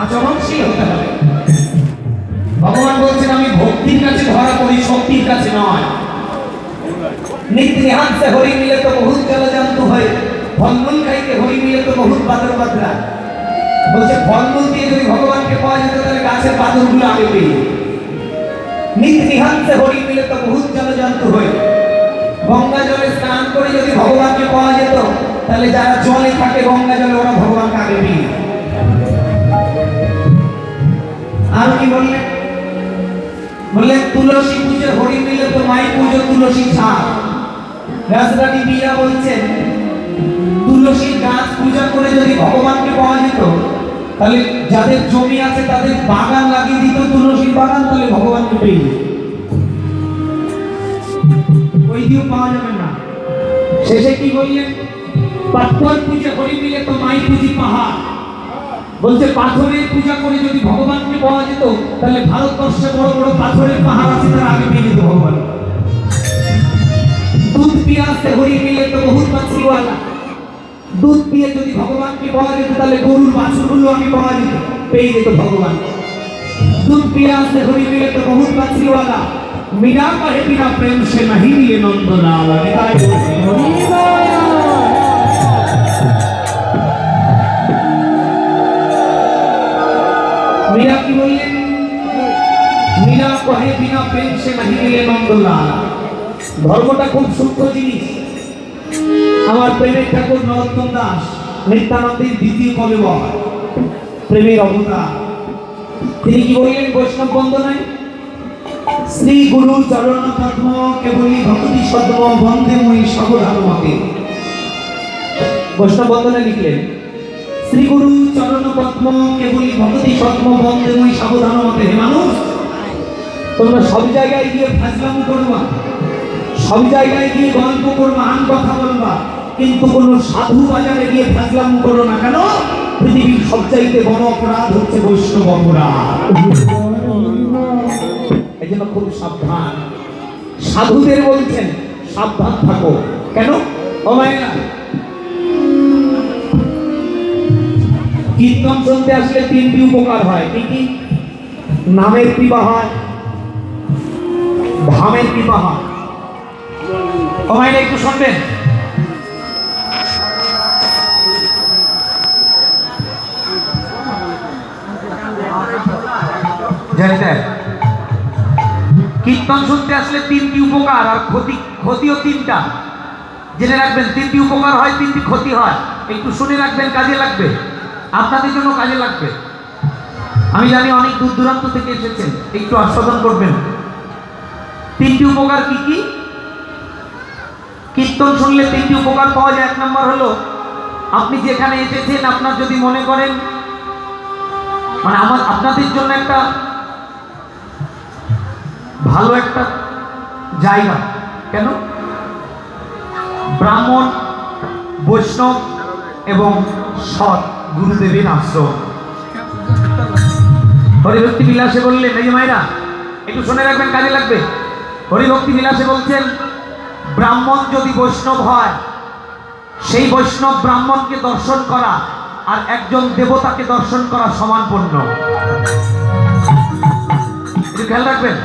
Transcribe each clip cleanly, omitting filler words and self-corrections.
আচরণশীল হতে হবে। ভগবান বলছেন আমি ভক্তির কাছে ধরা পড়ি, শক্তির কাছে নয়। নিত্য নিহান সে হরি মিলে তো বহুত জলজন্তু হয়, ফলমূল খাইতে হরি মিলে তো বহুত বাদর বাদরা। বলছে ফলমূল দিয়ে যদি ভগবানকে পাওয়া যেত তাহলে গাছের বাদরগুলো আগে পেয়ে যেত। নিত্য নিহান সে হরি মিলে তো বহুত জলজন্তু হয়, গঙ্গা জলে স্নান করে যদি ভগবানকে পাওয়া যেত তাহলে যারা জলে থাকে গঙ্গা জলে ওরা ভগবানকে আগে পেয়ে যেত। আর কি বললেন? বললেন তুলসী পুজো হরি মিলে তো মাই পুজো তুলসী ছাড়। রাজরানী মীরা বলছেন তুলসী গাছ পূজা করে যদি ভগবানকে পাওয়া যেত তাহলে যাদের জমি আছে তাদের বাগান লাগিয়ে দিত তুলসীর বাগান, তাহলে ভগবানকে পেয়ে যেত। ওই দিয়েও পাওয়া যাবে না। শেষে কি বললেন? পাথর পূজা হরি মিলে তো মাই পুজি পাহাড়। বলছে পাথরের পূজা করে যদি ভগবানকে পাওয়া যেত তাহলে ভারতবর্ষে বড় বড় পাথরের পাহাড় আছে তার আগে পেয়ে যেত ভগবান। দুধ পিয়াতে হরি মিলে তো বহুত মাছলিওয়ালা। দুধ পিয়ে যদি ভগবানকে পাওয়া যেত তাহলে গরুর বাছুরগুলো আমি পাওয়া যেত, পেয়ে যেত ভগবান। দুধ পিয়াতে হরি মিলে তো বহুত মাছলিওয়ালা। मीरा कहे बिना प्रेम से नहीं लिए नंदलाल। मीरा की बोलिए मीरा कहे बिना प्रेम से नहीं लिए नंदलाल। धर्मटा खूब सूक्ष्म जिनिस। আমার প্রেমের ঠাকুর নরোত্তম দাস নিত্যানন্দের দ্বিতীয় কলেবর প্রেমের অবতার। তিনি কি বললেন বৈষ্ণব বন্দনায়? শ্রী গুরু চরণ পদ্ম কেবলি ভক্তি সদ্ম বন্দে মই সাবধান মতে। বৈষ্ণব বন্দনা লিখলেন শ্রী গুরু চরণ পদ্ম কেবলি ভক্তি সদ্ম বন্দে মই সাবধান মতে। হে মানুষ, তোমরা সব জায়গায় গিয়ে ফাজলামো করবা, সব জায়গায় গিয়ে গল্প করবা, আন কথা বলবা, কিন্তু কোন সাধু বাজারে গিয়ে ফাজলামো করো না। কেন? পৃথিবীর সবচাইতে বড় অপরাধ হচ্ছে বৈষ্ণব অপরাধ। এই জন্য খুব সাবধান। সাধুদের বলছেন সাবধান থাকো। কেন? ও মায়েরা, কীর্তন শুনতে আসলে তিনটি উপকার হয়। কি কি? নামের কৃপা হয়, ধামের কৃপা হয়। ও মায়েরা একটু শুনবেন। জানেন কীর্তন শুনতে আসলে তিনটি উপকার আর ক্ষতিও তিনটা। জেনে রাখবেন, তিনটি উপকার হয়, তিনটি ক্ষতি হয়। একটু শুনে রাখবেন, কাজে লাগবে, আপনাদের জন্য কাজে লাগবে। আমি জানি অনেক দূর দূরান্ত থেকে এসেছেন, একটু আস্বাদন করবেন। তিনটি উপকার কি কি? কীর্তন শুনলে তিনটি উপকার পাওয়া যায়। এক নম্বর হলো, আপনি যেখানে এসেছেন আপনার যদি মনে করেন মানে আপনাদের জন্য একটা ভালো একটা জায়গা। কেন? ব্রাহ্মণ, বৈষ্ণব এবং সৎ গুরুদেবের আশ্রম। হরিভক্তি বিলাসে বললেন, এই যে মায়েরা একটু শুনে রাখবেন, কাজে লাগবে। হরিভক্তি বিলাসে বলছেন ব্রাহ্মণ যদি বৈষ্ণব হয়, সেই বৈষ্ণব ব্রাহ্মণকে দর্শন করা আর একজন দেবতাকে দর্শন করা সমান পুণ্য। একটু খেয়াল রাখবেন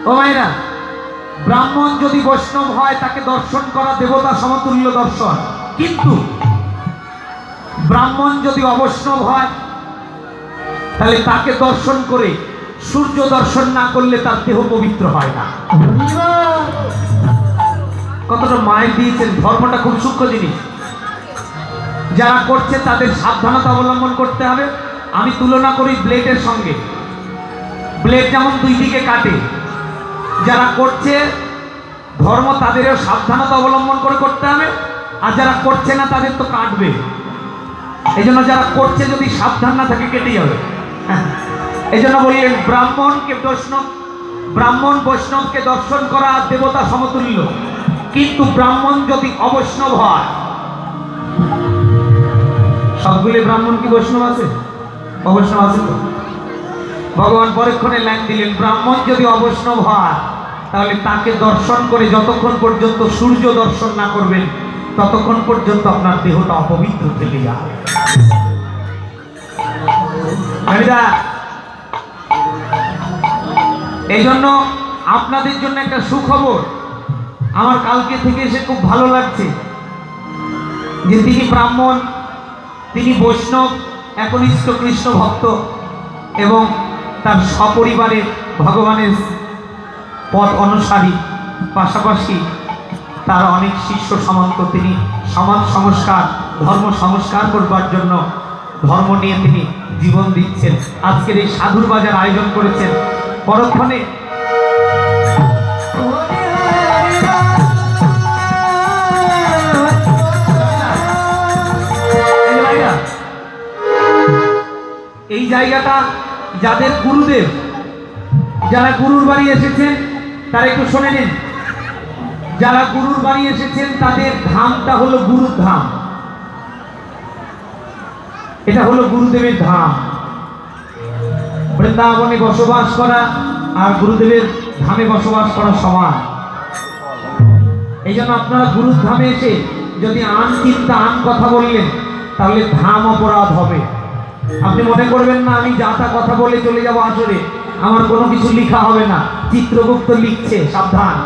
ও মায়েরা, ব্রাহ্মণ যদি বৈষ্ণব হয় তাকে দর্শন করা দেবতা সমতুল্য দর্শন। কিন্তু ব্রাহ্মণ যদি অবৈষ্ণব হয় তাহলে তাকে দর্শন করে সূর্য দর্শন না করলে তার দেহ পবিত্র হয় না। কতটা মায়ের দিয়েছেন। ধর্মটা খুব সূক্ষ্ম জিনিস। যারা করছে তাদের সাবধানতা অবলম্বন করতে হবে। আমি তুলনা করি ব্লেডের সঙ্গে। ব্লেড যেমন দুই দিকে কাটে, যারা করছে ধর্ম তাদেরও সাবধানতা অবলম্বন করে করতে হবে, আর যারা করছে না তাদের তো কাটবে। এই জন্য যারা করছে যদি সাবধান না থাকে কেটে যাবে। এই জন্য বললেন ব্রাহ্মণ বৈষ্ণবকে দর্শন করা দেবতা সমতুল্য। কিন্তু ব্রাহ্মণ যদি অবৈষ্ণব হয়, সবগুলি ব্রাহ্মণ কি বৈষ্ণব আছে? অবৈষ্ণব আছে তো। ভগবান পরক্ষণে লাইন দিলেন, ব্রাহ্মণ যদি অবৈষ্ণব হয় তাহলে তাকে দর্শন করে যতক্ষণ পর্যন্ত সূর্য দর্শন না করবেন ততক্ষণ পর্যন্ত আপনার দেহটা অপবিত্র থেকে যায়। হামিদা, এই জন্য আপনাদের জন্য একটা সুখবর আমার কালকে থেকে এসে খুব ভালো লাগছে যে তিনি ব্রাহ্মণ, তিনি বৈষ্ণব, একনিষ্ঠ কৃষ্ণ ভক্ত এবং তার সপরিবারে ভগবানের পথ অনুসারী, পাশাপাশি তার অনেক শিষ্য সামন্ত। তিনি সমাজ সংস্কার, ধর্ম সংস্কার করবার জন্য ধর্ম নিয়ে তিনি জীবন দিচ্ছেন। আজকের এই সাধুর বাজার আয়োজন করেছেন। পরক্ষণে এই জায়গাটা যাদের গুরুদেব, যারা গুরুর বাড়ি এসেছেন তারা একটু শুনে নিন। যারা গুরুর বাড়ি এসেছেন তাদের ধামটা হলো গুরুর ধাম। এটা হলো গুরুদেবের ধাম। বৃন্দাবনে বসবাস করা আর গুরুদেবের ধামে বসবাস করা সমান। এই জন্য আপনারা গুরুর ধামে এসে যদি আন চিন্তা, আন কথা বললেন তাহলে ধাম অপরাধ হবে। আপনি মনে করবেন না আমি যা তা কথা বলে চলে যাব আসরে, আমার কোনো কিছু লেখা হবে না। চিত্রগুপ্ত লিখছে, সাবধান,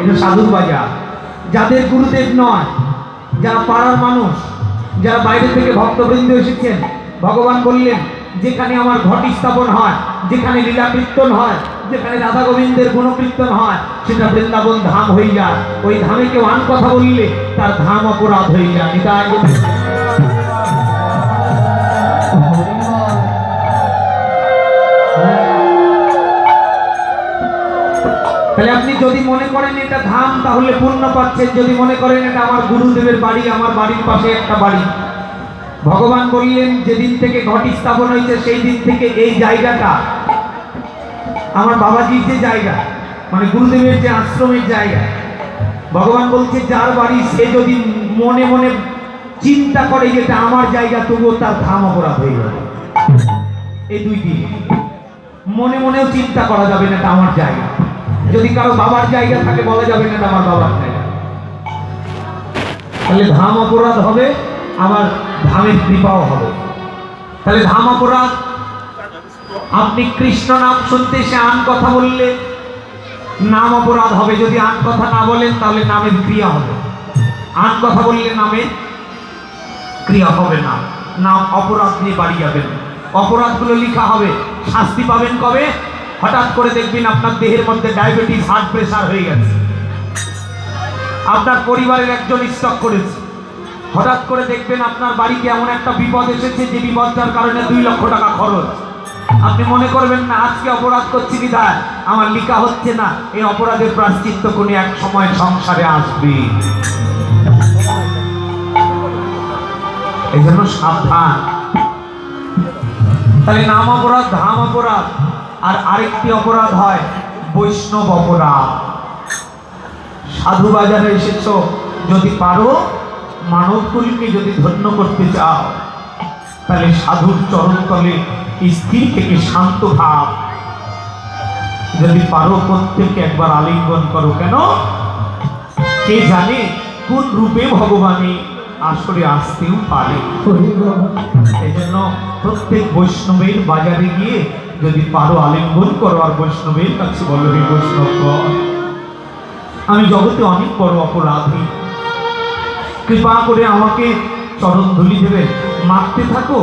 এটা সাধুর বাজার। যাদের গুরুদেব নয়, যারা পাড়ার মানুষ, যারা বাইরে থেকে ভক্তবৃন্দ এসেছেন, ভগবান বললেন যেখানে আমার ঘটি স্থাপন হয়, যেখানে লীলা কীর্তন হয়, যেখানে রাধা গোবিন্দের গুণকীর্তন হয়, সেটা বৃন্দাবন ধাম হয়ে যায়। ওই ধামে কেউ আন কথা বললে তার ধাম অপরাধ হয়ে যায়। তাহলে আপনি যদি মনে করেন এটা ধাম তাহলে পুণ্য পাচ্ছেন। যদি মনে করেন এটা আমার গুরুদেবের বাড়ি, আমার বাড়ির পাশে একটা বাড়ি, ভগবান বললেন যেদিন থেকে ঘটি স্থাপন হয়েছে সেই দিন থেকে এই জায়গাটা আমার বাবাজির যে জায়গা, মানে গুরুদেবের যে আশ্রমের জায়গা, ভগবান বলছে যার বাড়ি সে যদি মনে মনে চিন্তা করে যেটা আমার জায়গা, তবুও তার ধাম অপরাধ হয়ে যাবে। এই দুই দিন মনে মনেও চিন্তা করা যাবে না এটা আমার জায়গা। যদি কারো বাবার জায়গা থাকে বলা যাবে না এটা আমার বাবার জায়গা, তাহলে ধাম অপরাধ হবে, আমার ধামের কৃপাও হবে। তাহলে ধাম অপরাধ। আপনি কৃষ্ণ নাম শুনতে এসে আন কথা বললে নাম অপরাধ হবে। যদি আন কথা না বলেন তাহলে নামের ক্রিয়া হবে। আন কথা বললে নামের ক্রিয়া হবে না, নাম অপরাধ নিয়ে বাড়ি যাবেন। অপরাধগুলো লেখা হবে, শাস্তি পাবেন কবে? হঠাৎ করে দেখবেন আপনার দেহের মধ্যে ডায়াবেটিস, হার্ট প্রেশার হয়ে গেছে, আপনার পরিবারের একজন স্ট্রোক করেছে, হঠাৎ করে দেখবেন আপনার বাড়িতে এমন একটা বিপদ এসেছে যে বিপদটার কারণে 2 লক্ষ টাকা খরচ। আপনি মনে করবেন না আজকে অপরাধ করছি বিধায় আমার লিখা হচ্ছে না, এই অপরাধের প্রায়শ্চিত্ত কোনো এক সময় সংসারে আসবে। এই জন্য সাবধান। তাহলে নাম অপরাধ, ধাম অপরাধ, আর আরেকটি অপরাধ হয় বৈষ্ণব অপরাধ। সাধু বাজারে এসেছ, যদি পারো মানবকুলকে যদি ধন্য করতে চাও তাহলে সাধুর চরণতলে স্থির থেকে শান্ত ভাব, যদি পারো প্রত্যেককে একবার আলিঙ্গন করো। কেন? কে জানে কোন রূপে ভগবানে আসরে আসতেও পারে। এই জন্য প্রত্যেক বৈষ্ণবের বাজারে গিয়ে যদি পারো আলিঙ্গন করো আর বৈষ্ণবের কাছে বলো, হে বৈষ্ণব আমি জগতে অনেক বড় অপরাধী, কৃপা করে আমাকে চরণ ধুলি দেবে। মাখতে থাকো,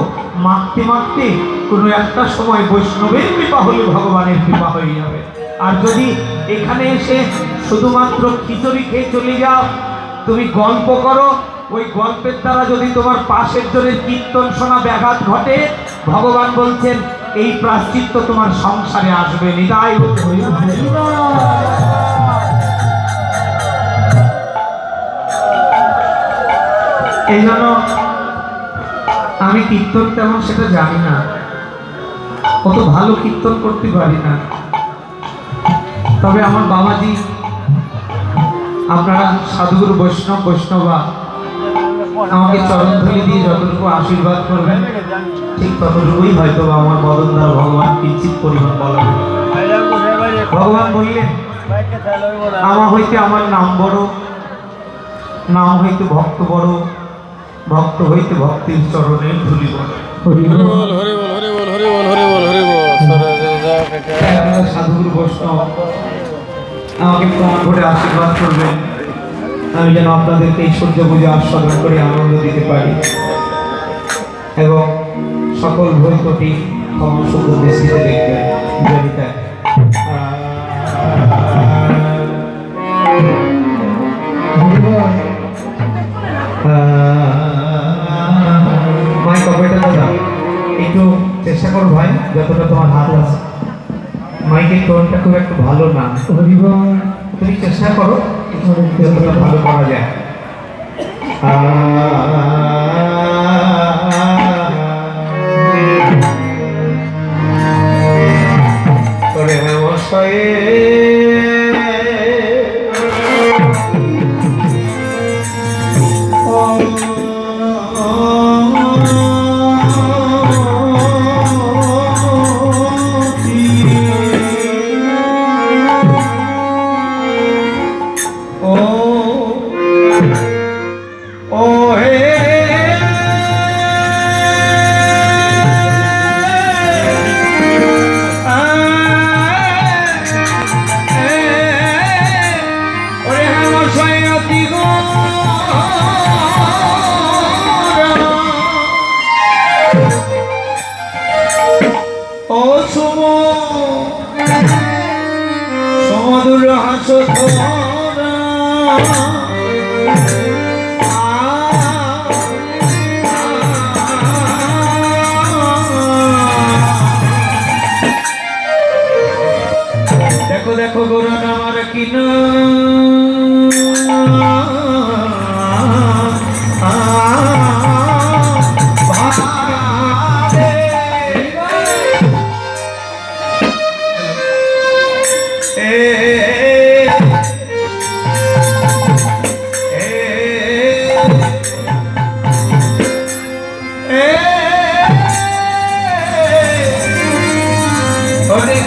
মাখতে মাখতে কোনো একটা সময় বৈষ্ণবের কৃপা হলে ভগবানের কৃপা হয়ে যাবে। আর যদি এখানে এসে শুধুমাত্র খিচুড়ি খেয়ে চলে যাও, তুমি গল্প করো, ওই গল্পের দ্বারা যদি তোমার পাশের জনের কীর্তন শোনা ব্যাঘাত ঘটে, ভগবান বলছেন এই প্রায়শ্চিত্ত তোমার সংসারে আসবে। নিতাই এই জন্য আমি কীর্তন তেমন সেটা জানি না, কত ভালো কীর্তন করতে পারি না। তবে আমার বাবাজি, আপনারা সাধুগুরু বৈষ্ণব বৈষ্ণবা আমাকে চরণধুলি দিয়ে যতটুকু আশীর্বাদ করবেন ঠিক ততটুকুই হয়তো আমার বদনদার ভগবান কিঞ্চিত পরিমাণ বলবেন। ভগবান বললেন আমার হইতে আমার নাম বড়, নাম হইতে ভক্ত বড়, ভক্ত হইতে ভক্তির চরণের ধুলি বড়। হরি বল, হরি বল, হরি বল, হরি বল। বৈষ্ণব আমাকে প্রমাণ করে আশীর্বাদ করবেন, আমি যেন আপনাদেরকে এই সূর্য পুজো আস্বাদন করে আনন্দ দিতে পারি এবং সকল ভুল ত্রুটি ক্ষমা সুন্দর দৃষ্টিতে দেখবেন। যদি তাই মাইক অপারেটর দাদা একটু চেষ্টা করো ভাই, যতটা তোমার হাত আছে। মাইকের টোনটা খুব একটা ভালো না, তুমি চেষ্টা করো যতটা ভালো করা যায়। করে মশায়ে সমুদ্র হাসো দেখো দেখো গোরা আমার কিনা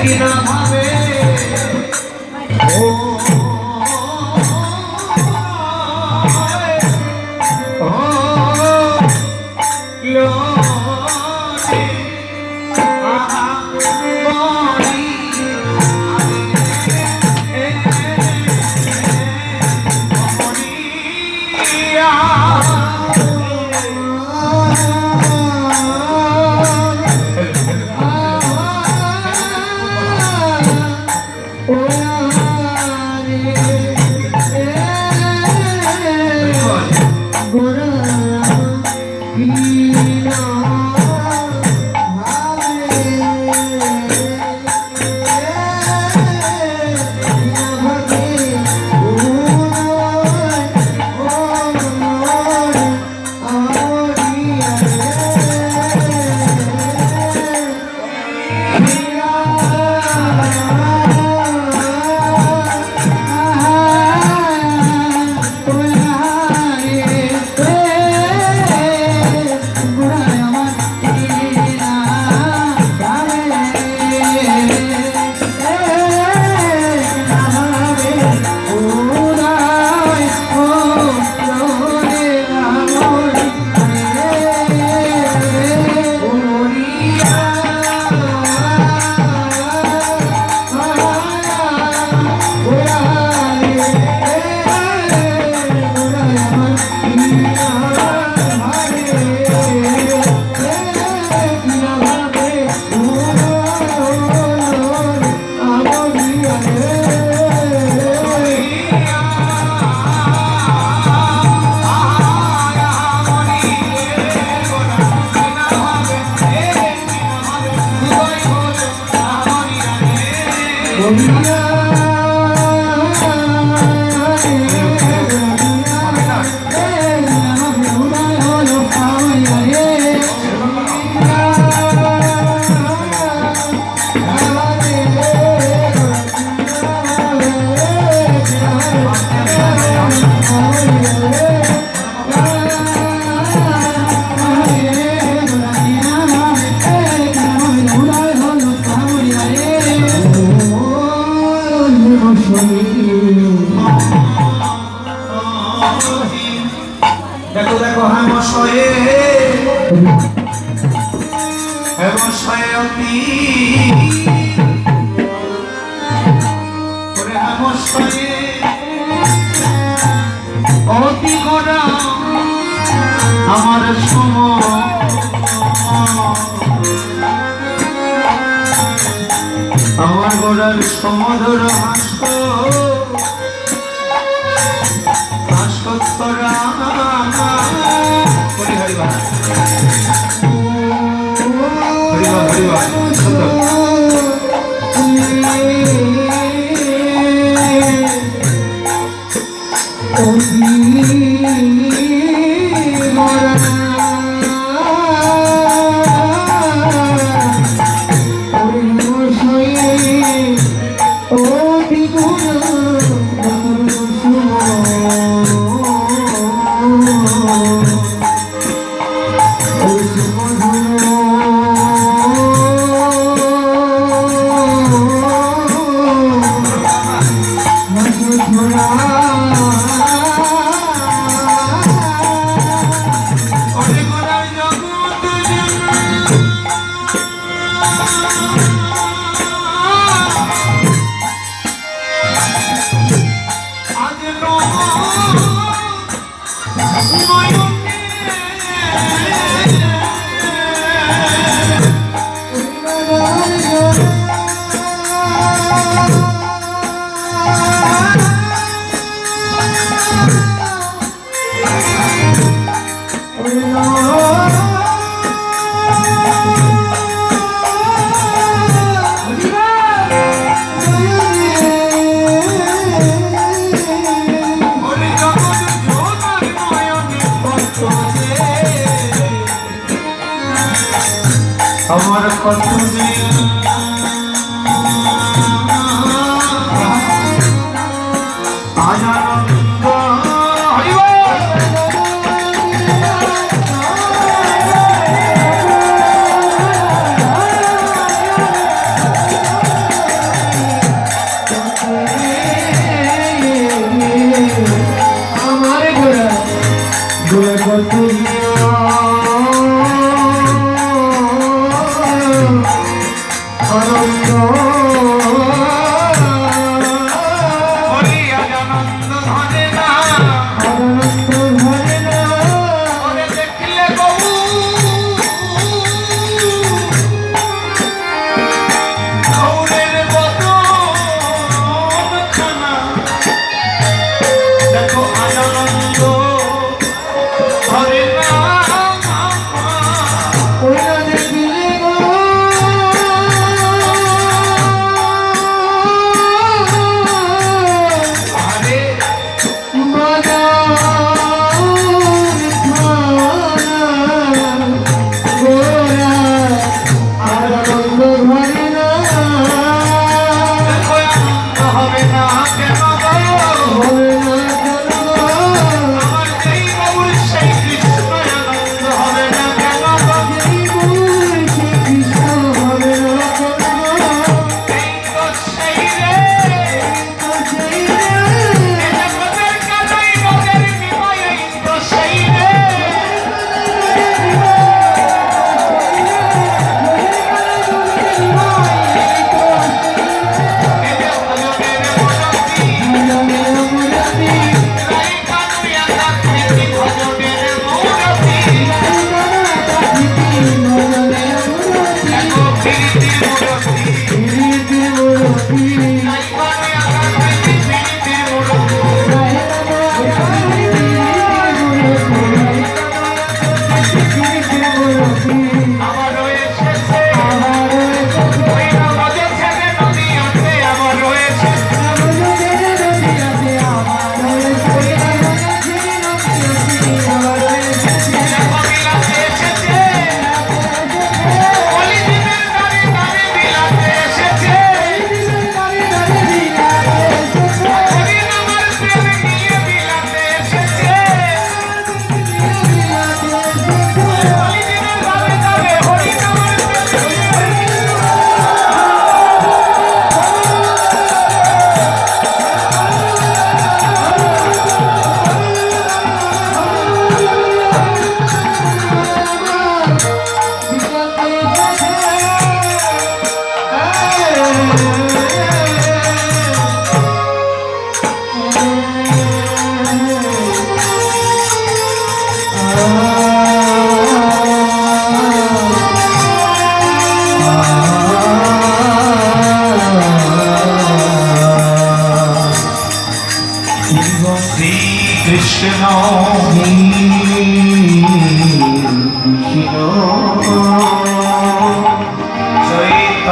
কিনা ভাবে দেখো দেখো হেমশয়ে হেমশয়তি বিষয়ে অতি করা আমার আমার গোড়ার সমধর হাস্য করা হরিবা আমার কত আনন্দ আমার গোড়া গোড়া কত Oh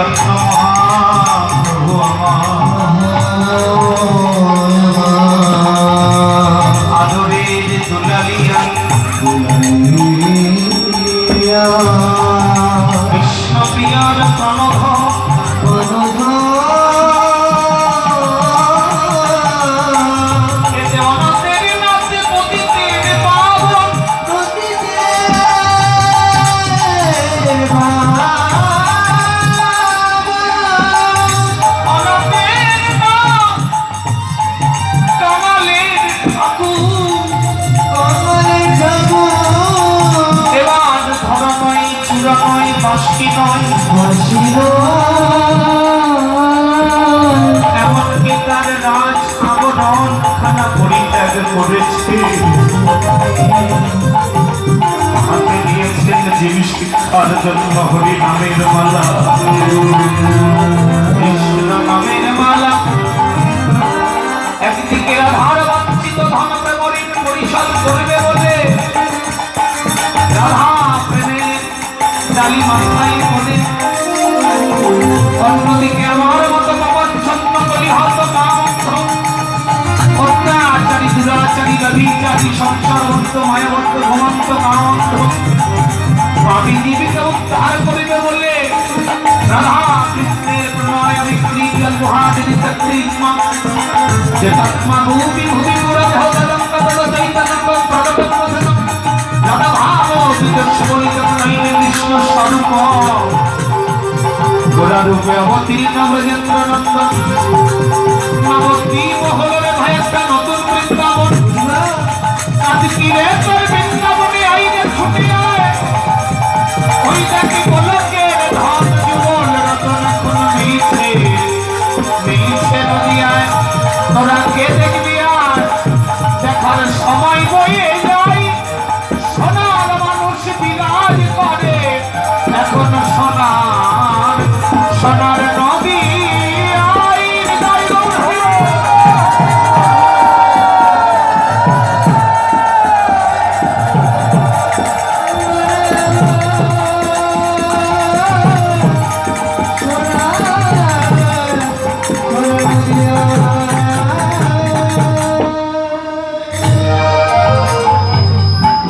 জন্য মহাপ্রভু আমার আদরের দুলালিয়া কৃষ্ণ প্রিয়ার প্রণভ এমনকি তার রাজ আবরণ খানা পরিত্যাগ করেছে, হাতে নিয়েছেন জিনিস শিক্ষার জন্য হরি নামের মালা, কৃষ্ণ নামের মালা। একদিকে রাধার বঞ্চিত ধন প্রেমঋণ পরিশোধ করবে বলে রাধা প্রেমের ডালি মাথায় বলে, অন্যদিকে আমার মতো প্রবচ্ছন্ন কলিহত কামন্ধ অত্যাচারী দুরাচারী ব্যভিচারী সংসারবদ্ধ মায়াবদ্ধ ঘুমন্ত কামন্ধ আমি জীবিকা উদ্ধার করিবে বলে রাধা কৃষ্ণের প্রণয় বিক্রিয়া মহাদিনী শক্তিমা যে তৎমা ভূমি ভূমি পুরধ জলঙ্কদল চৈতন্য প্রগটন রাধা ভাব বিদর্শনিত কৃষ্ণ স্বরূপ গোরা রূপে অবতীর্ণ ব্রজেন্দ্র নন্দন নবদ্বীপ হলো রে ভাই একটা নতুন বৃন্দাবন। আজকে রে তোর বৃন্দাবনে আইনে ছুটে আয়, ওই দেখি গোলকের ধন যুগল রতন কোন মিলিছে মিলিছে নদিয়ায়, তোরা কে দেখবি আর দেখার সময় বয়ে যায়, সোনার মানুষ বিরাজ করে এখন সোনার সোনার নদী আইন দায়গণ হলো।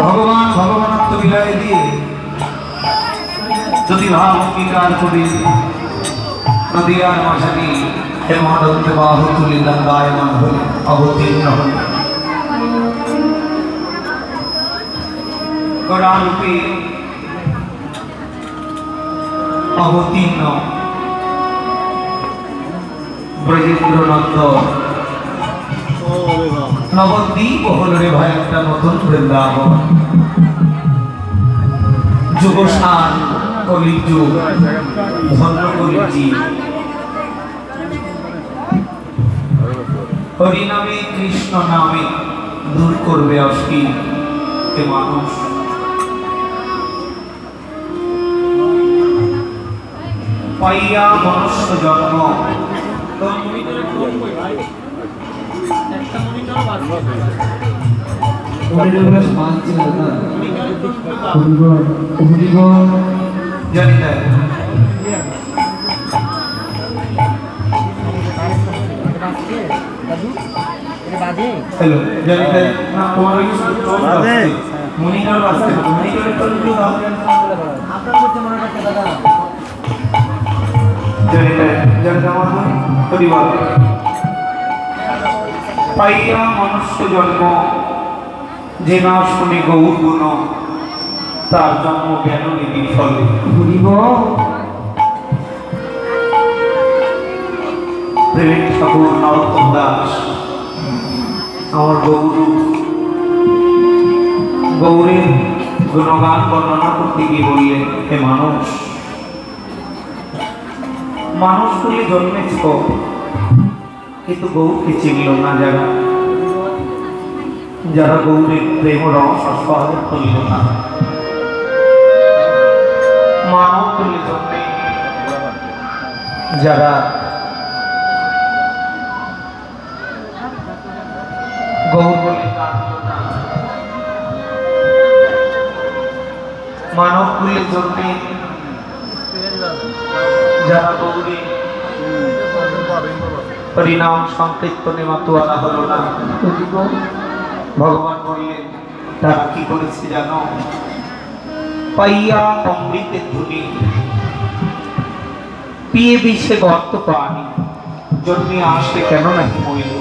ভগবান ভগবানত্ব বিলয় দিয়ে যদি ভাব অঙ্গীকার করি নদিয়ার মাঝারি হেমানন্দে বাহু তুলি গঙ্গায়মান হলে অবতীর্ণ হল গড়ারূপে অবতীর্ণ ব্রজেন্দ্র নন্দ নবদ্বীপ হল রে ভাই একটা নতুন বৃন্দাবন, যুবসান কলিযুগ ধন্য করেছি হরি নামে কৃষ্ণ নামে দূর করবে অশ্লীল কে মানুষ। পাইয়া মনুষ্য জন্ম জানি না हेलो जनिता ना तुम्हारा ये बादे मुनिकर वास्ते मुनिकर तो जो आपन করতে মনে করতে দাদা जनिता जनिता माधव परिवार পাইয়া মনুষ্য জন্ম যে না শুনে গৌর গুণ তার জন্ম জ্ঞান নীতি ফলে ঘুরিব প্রেমিক ঠাকুর নরোত্তম দাস আমার গৌরের গুণগান বর্ণনা করতে গিয়ে বললেন, হে মানুষ মানুষ বলে জন্মেছ কিন্তু গৌরকে চিনল না যারা গৌরের প্রেম রস আস্বাদন করিল না, মানব বলে জন্মে যারা গৌর বলে মানব কুলের জন্যে যারা গৌরী হরিনাম সংকীর্তনে মাতোয়ারা হলো না, ভগবান বললেন তারা কি করেছে জানো? পাইয়া অমৃতের ধুনি, পিয়ে বিষে গর্ত পানি, জন্মে আসে কেন নাকি মইল।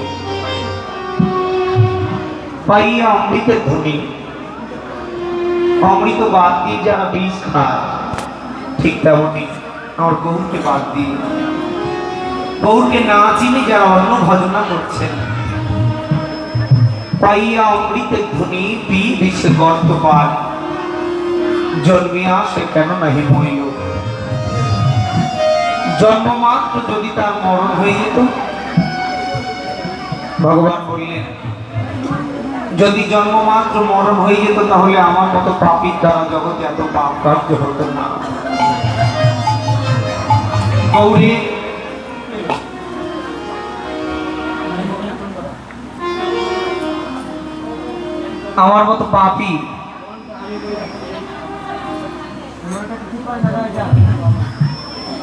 পাইয়া অমৃতের ধুনি, অমৃত বাদ দিয়ে যারা বিষ খায়, ঠিক তেমনি আমার গৌরকে বাদ দিয়ে, গৌরকে না চিনে যারা অন্ন ভজনা করছেন, পাইয়া অমৃতের ধ্বনি পিয়ে বিষে গর্ত পানি, জন্মে আসে কেন নাহি মইল। জন্ম মাত্র যদি তার মরণ হয়ে যেত, ভগবান বললেন যদি জন্ম মাত্র মরণ হয়ে যেত তাহলে আমার মতো পাপীর দ্বারা জগতে এত পাপ কার্য হতো না। গৌরী আমার মতো পাপী,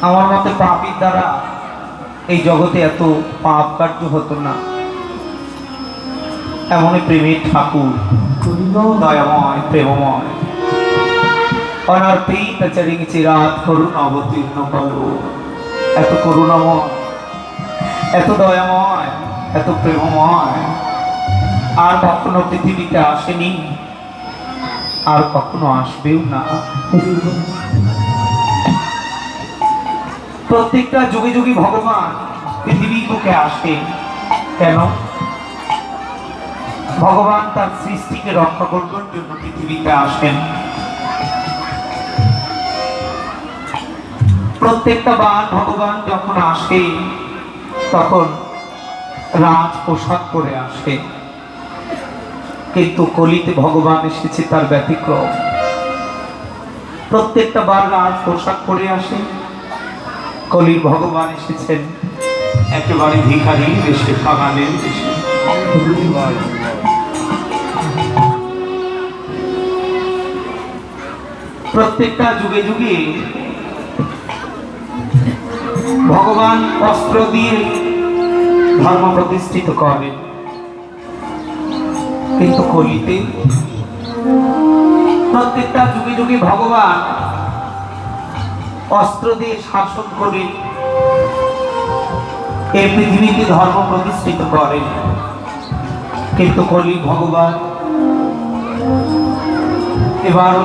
আমার মতো পাপীর দ্বারা এই জগতে এত পাপ কার্য হতো না। এমনই প্রেমের ঠাকুর, দয়াময় প্রেমময়, অনার্পিত চরিং চিরাত করুণ অবতীর্ণ করো। এত করুণাময়, এত দয়াময়, এত প্রেমময় আর কখনো পৃথিবীতে আসেনি, আর কখনো আসবেও না। প্রত্যেকটা যুগে যুগে ভগবান পৃথিবীর বুকে আসে কেন? ভগবান তার সৃষ্টিকে রক্ষা করবার জন্য পৃথিবীতে আসেন। প্রত্যেকটা বার ভগবান যখন আসে তখন রাজ পোশাক পরে আসে, কিন্তু কলিতে ভগবান এসেছে তার ব্যতিক্রম। প্রত্যেকটা বার রাজ পোশাক পরে আসে, কলির ভগবান এসেছেন একেবারে ভিখারি বেশে, বাগানের বেশে। প্রত্যেকটা যুগে যুগে ভগবান অস্ত্র দিয়ে ধর্ম প্রতিষ্ঠিত করেন, কিন্তু কলিতে প্রত্যেকটা যুগে যুগে ভগবান অস্ত্র দিয়ে শাসন করে এই পৃথিবীতে ধর্ম প্রতিষ্ঠিত করেন, কিন্তু কলি ভগবান এবার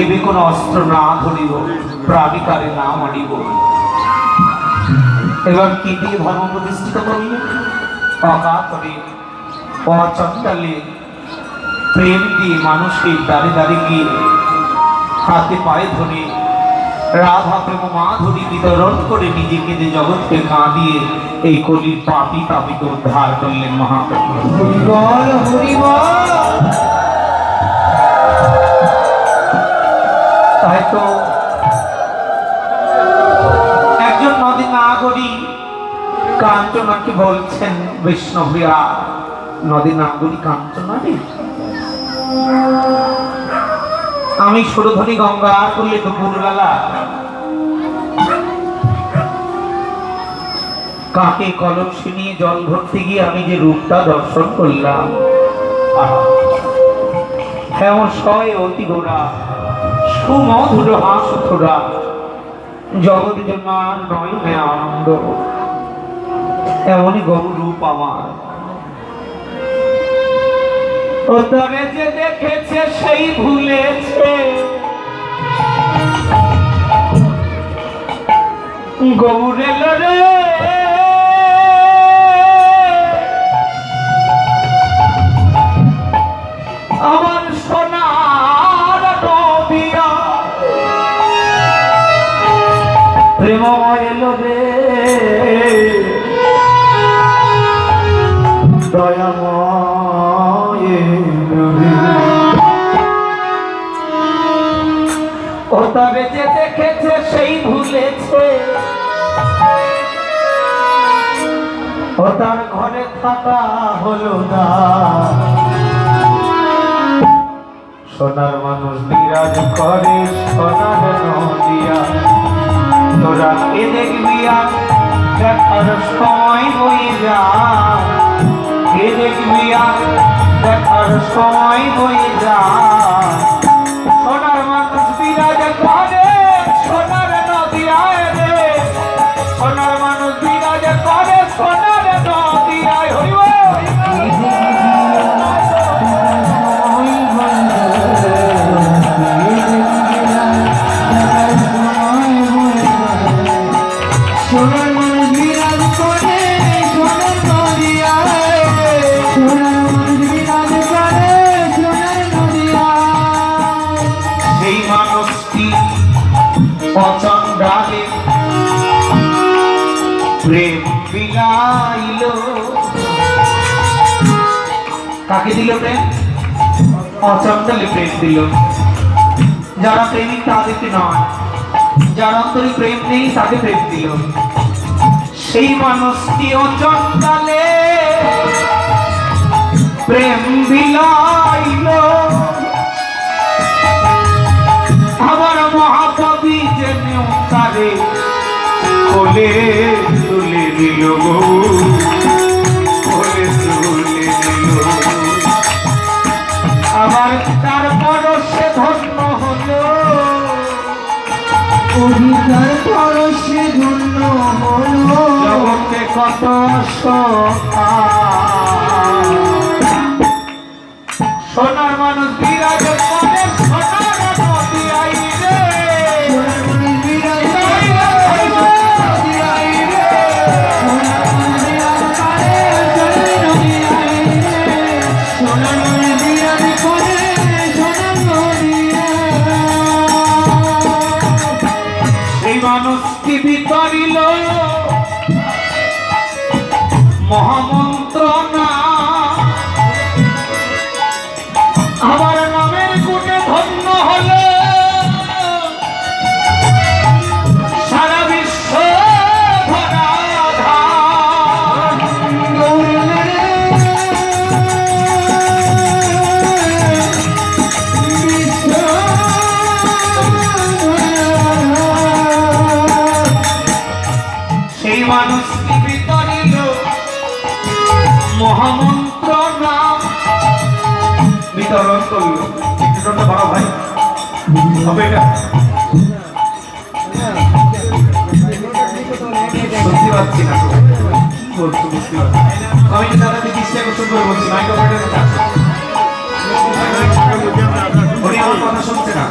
এবে কোন অস্ত্র না ধরিব, প্রাণিকারে না মারিব। এবার কি দিয়ে ধর্ম প্রতিষ্ঠিত করিল? অকাতরে অচঞ্চলে প্রেম দিয়ে মানুষের দ্বারে দ্বারে গিয়ে হাতে পায়ে ধরে রাধা প্রেম মাধুরী বিতরণ করে নিজেকে যে জগৎকে কাঁদিয়ে এই কলির পাপী পাপীকে উদ্ধার করলেন মহাপ্রভু। হরিবল হরিবল। তাই তো একজন নদী নাগরী কাঞ্চনাকে বলছেন বৈষ্ণবীরা, নদী নাগরী কাঞ্চনা রে, আমি সুরধনী গঙ্গা করলে দুপুরবেলা কাকে কলসি নিয়ে জল ভরতে গিয়ে আমি যে রূপটা দর্শন করলাম, হেমন শয় অতি গোড়া সুমধুর হাস থোড়া, জগৎ জন্মার নয় আনন্দ, এমনই গরু রূপ আমার। ও তবে যে দেখেছে সেই ভুলেছে, গৌরে লড়ে আমার সোনার নবিয়া, প্রেমময় লড়ে দয়াময় ও তবে যে দেখেছে সেই ভুলেছে, ও তার ঘরে থাকা হলো না, সোনার মানুষ বিরাজ করে সোনার নদিয়া, তোরা দেখবি আর দেখার সময় হয়ে যায়, এ দেখবি আর দেখার সময় হয়ে যায়। সোনার মানুষ বিরাজ করে সোনার নদিয়ায় রে, সোনার মানুষ বিরাজ করে সোনার নদিয়ায়। হইব সোনার মানুষ বিরাজ করে সোনার নদিয়ায়, সোনার মানুষ বিরাজ করে সোনার নদিয়ায়। সেই মানুষটি অচন্দ্রালে প্রেম বিলাইল। কাকে দিল প্রেম? অচন্দ্রালে প্রেম দিল। যারা প্রেমিক তাদেরকে নয়, যার অন্তরে প্রেম নেই তাকে প্রেম দিল। সেই মানুষটি অচন্দ্রালে প্রেম বিলাইল। আমার মহাকবি জেনেও তারে কোলে তুলে দিল গো, কোলে তুলে দিল। আবার তারপর সে ধন্য হলো, অধিকার পরশে ধন্য হলো। জগতে কত সখা, সোনার মানুষ বিরাজ করে সোনার নদিয়ায় রে, সোনার মানুষ বিরাজ করে নদিয়ায় রে, সোনার মানুষ বিরাজ করে নদিয়ায় রে, সোনার মানুষ বিরাজ করে সোনার নদিয়ায়। সেই মানুষটি বিতরিল মহামন্ত্র না, আমার নামের গুণে ধন্য হলো সারা বিশ্ব ধরাধাম। সেই মানুষটি বিতরিল মহামন্ত্র নাম, বিতরণ করল। একটু বড় ভাই হবে এটা বুঝতে পারছি না, কি বলছো বুঝতে পারছি। আমি কিন্তু তাদের দৃষ্টি আকর্ষণ করে বলছি, মাইক অপারেটরের কাছে উনি আমার কথা শুনছে না।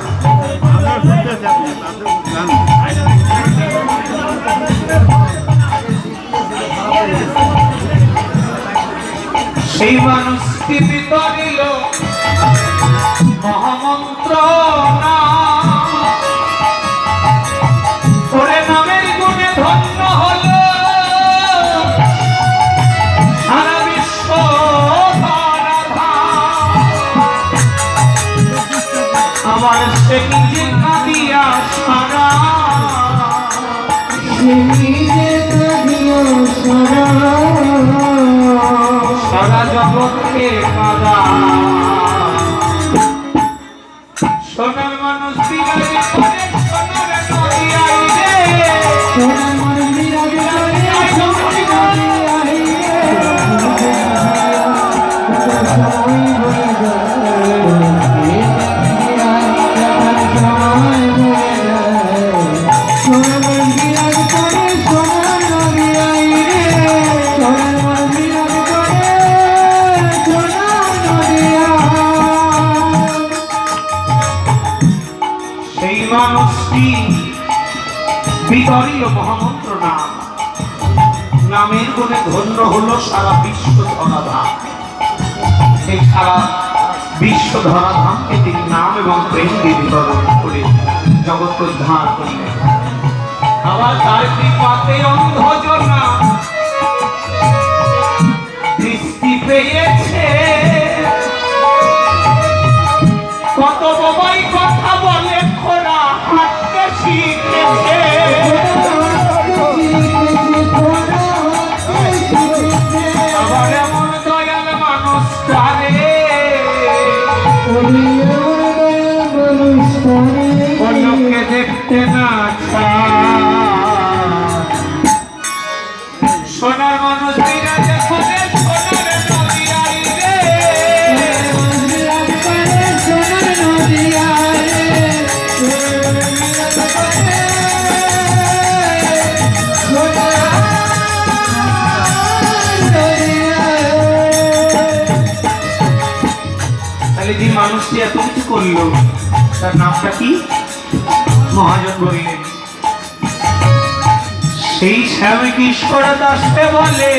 সেই মানুষটি বিতরিল মহামন্ত্র নাম, ওরে নামের গুণে ধন্য হলো সারা বিশ্ব ধরাধাম। আমার সে নিজে কাঁদিয়া সারা, সারা জগৎকে কাঁদা। সোনার মানুষ বিরাজ করে সোনার নদিয়ায় রে, সোনার মানুষ বিরাজ করে সোনার নদিয়ায় রে, সময় হয়ে যায়, সময় হয়ে যায়। সোনার মানুষ বিরাজ করে সোনার নদিয়ায় রে, সোনার মানুষ বিরাজ করে সোনার নদিয়ায়। সেই মানুষটি বিতরিল মহামন্ত্র নাম, নামের গুণে ধন্য হলো সারা বিশ্ব ধরাধাম। এই সারা বিশ্ব ধরাধামকে তিনি নাম এবং প্রেম দিয়ে বিতরণ করে জগৎ উদ্ধার করলেন। আবার তার কৃপাতে অন্ধজনা দৃষ্টি পেয়েছে, কত বাবাই কথা বলে খোলা হাঁটতে শিখেছে। আবার এমন দয়াল মানুষ তারে লোকে দেখতে না চায়। মানুষটি এত কিছু করলো, তার নামটা কি? মহাজন বললেন, সেই শ্যামকিশোর দাসকে বলে,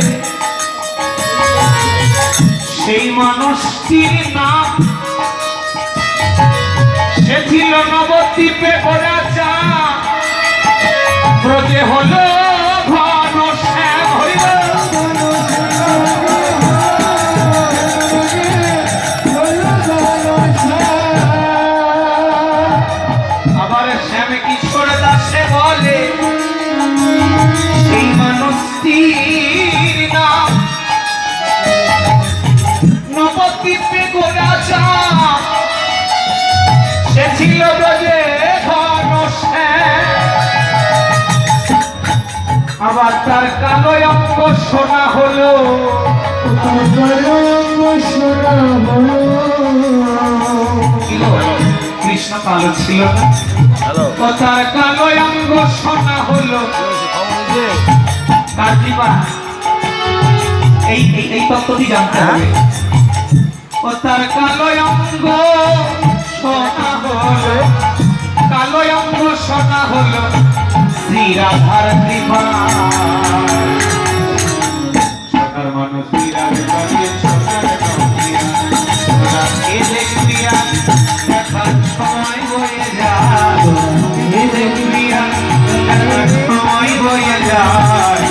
সেই মানুষটির নাম সে ছিল নবদ্বীপে গোরাচা, ব্রজে হলো ঘন শ্যাম। আবার শ্যামকিশোর দাসে বলে, সেই মানুষটির নাম নবদ্বীপে গোরাচা, সে ছিল ব্রজে ঘন শ্যাম। আবার তার কালো অঙ্গ শোনা হলো, কৃষ্ণ কালো ছিল না, ও তার কালো অঙ্গ শোনা হলো। কার্তিবা এই তত্ত্বটি জানতে হবে। ও তার কালো অঙ্গ শোনা হলো, কালো অঙ্গ শোনা হলো শ্রী রাধার কৃপা। সোনার মানুষ সোনার দেখবি দেখার সময় বয়ে যায়, দেখবি দেখার সময় বয়ে যায়।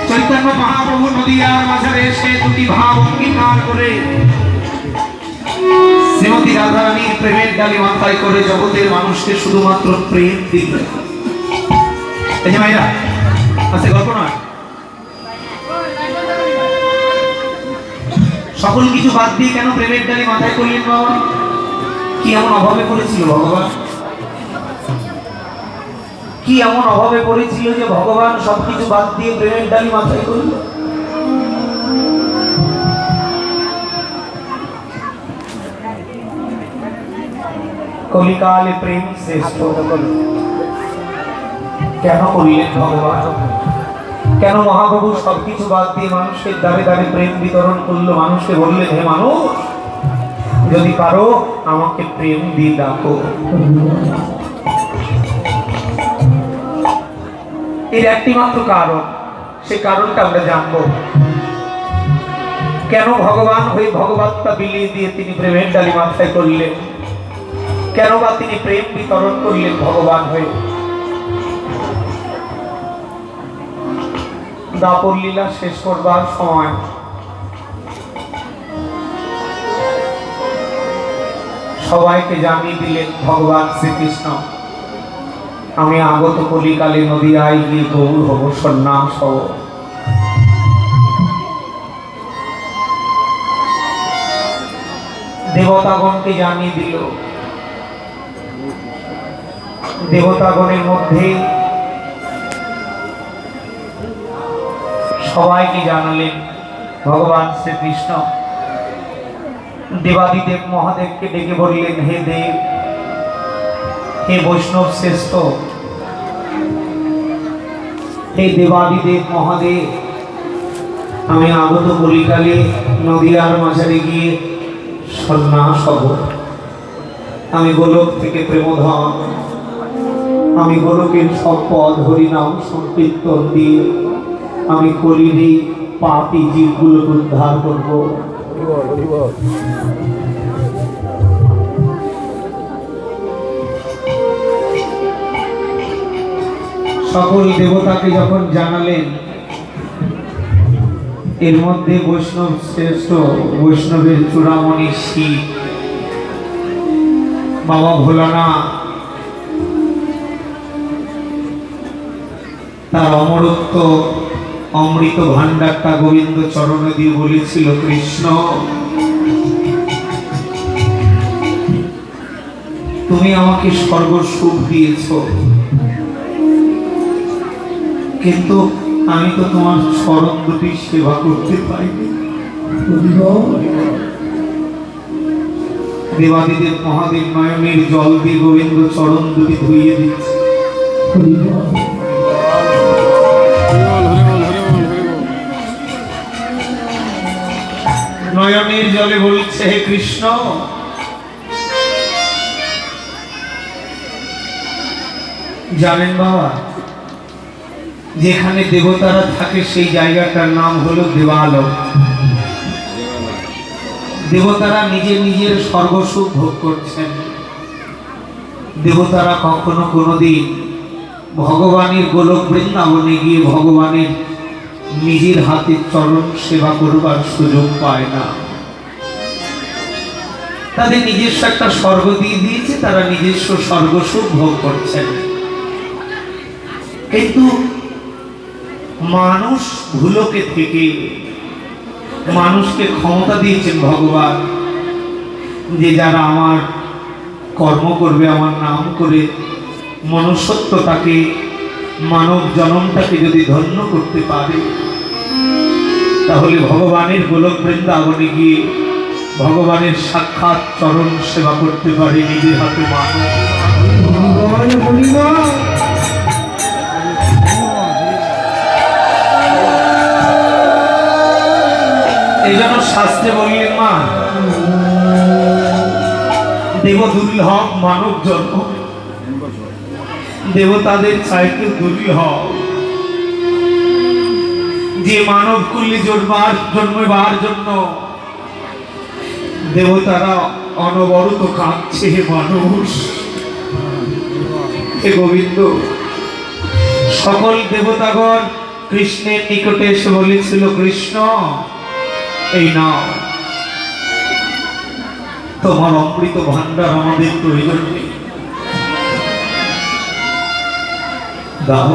চৈতন্য মহাপ্রভু নদিয়ার মাঝারে এসে দুটি ভাব অঙ্গীকার করে শ্রীমতী রাধারানীর প্রেমের ডালি মাথায় করে জগতের মানুষকে শুধুমাত্র প্রেম দিলেন। এই যে ভাইরা আছে গল্প নয়, সকল কিছু বাদ দিয়ে কেন প্রেমের ডালি মাথায় করলেন বাবা? কি এমন অভাবে পড়েছিল ভগবান? কি এমন অভাবে পড়েছিল যে ভগবান সবকিছু বাদ দিয়ে প্রেমের ডালি মাথায় করল? কলিকালে প্রেম শ্রেষ্ঠ কেন করলেন ভগবান? কেন মহাপ্রভু সবকিছু বাদ দিয়ে মানুষের দ্বারে দ্বারে প্রেম বিতরণ করলো? মানুষকে বললেন, হে মানুষ, যদি পারো আমাকে প্রেম দিয়ে ডাকো। এর একটি মাত্র কারণ, সেই কারণটা আমরা জানবো। কেন ভগবান হয়ে ভগবত্তা বিলিয়ে দিয়ে তিনি প্রেমের ডালি মাথায় করলেন? কেন বা তিনি প্রেম বিতরণ করলেন ভগবান হয়ে? দাপর লীলা শেষ করবার সময় সবাইকে জানিয়ে দিলেন ভগবান শ্রীকৃষ্ণ, আমি আগত কলিকালে নদিয়ায় গিয়ে গৌর হব, সন্ন্যাস হব। দেবতাগণকে জানিয়ে দিল। দেবতাগণের মধ্যে সবাইকে জানালেন ভগবান শ্রীকৃষ্ণ। দেবাদিদেব মহাদেবকে ডেকে বললেন, হে দেব, হে বৈষ্ণব শ্রেষ্ঠ, হে দেবাদিদেব মহাদেব, আমি আগত কলিকালে নদিয়ার মাঝারে গিয়ে সন্ন্যাস হব। আমি গোলক থেকে প্রেমধন, আমি গোলকের সব পদ হরিনাম সংকীর্তন দিয়ে আমি কলির পাপী জীবগুলোকে উদ্ধার করব। সকল দেবতাকে যখন জানালেন, এর মধ্যে বৈষ্ণব শ্রেষ্ঠ, বৈষ্ণবের চূড়ামণি শিব বাবা ভোলানাথ তার অমরত্ব অমৃত ভান্ডারটা গোবিন্দ চরণে দিয়ে বলেছিল, কৃষ্ণ তুমি আমাকে স্বর্গ সুখ দিয়েছ, কিন্তু আমি তো তোমার চরণ দুটি সেবা করতে পারিনি। দেবাদিদেব মহাদেব নয়নের জল দিয়ে গোবিন্দ চরণ দুটি ধুইয়ে দিচ্ছে। নয়নের জলে বলছে, হে কৃষ্ণ, জানেন বাবা, যেখানে দেবতারা থাকে সেই জায়গাটার নাম হলো দেবালয়। দেবতারা নিজের নিজের স্বর্গসুখ ভোগ করছেন। দেবতারা কখনো কোনোদিন ভগবানের গোলক বৃন্দাবনে গিয়ে ভগবানের নিজের হাতে চরণ সেবা করবার সুযোগ পায় না। তাদের নিজস্ব একটা স্বর্গ দিয়ে দিয়েছে, তারা নিজস্ব স্বর্গসুখ ভোগ করছেন। কিন্তু মানুষ ভুলকে থেকে মানুষকে ক্ষমতা দিয়েছেন ভগবান, যে যারা আমার কর্ম করবে, আমার নাম করে মনুষ্যত্বটাকে, মানব জনমটাকে যদি ধন্য করতে পারে, তাহলে ভগবানের গোলক বৃন্দাবনে গিয়ে ভগবানের সাক্ষাৎ চরণ সেবা করতে পারে নিজের হাতে মানব। এই জন্য শাস্ত্রে বললেন, মা, দেব দুর্লভ মানব জন্ম, দেবতাদের চাইতে দুর্লভ। যে মানব কুলে জন্মবার জন্য দেবতারা অনবরত কাঁদছে, হে মানুষ। হে গোবিন্দ, সকল দেবতাগণ কৃষ্ণের নিকটে এসে বলেছিল, কৃষ্ণ, এই নাও, তোমার অমৃত ভান্ডার আমাদের প্রয়োজন নেই, দাও,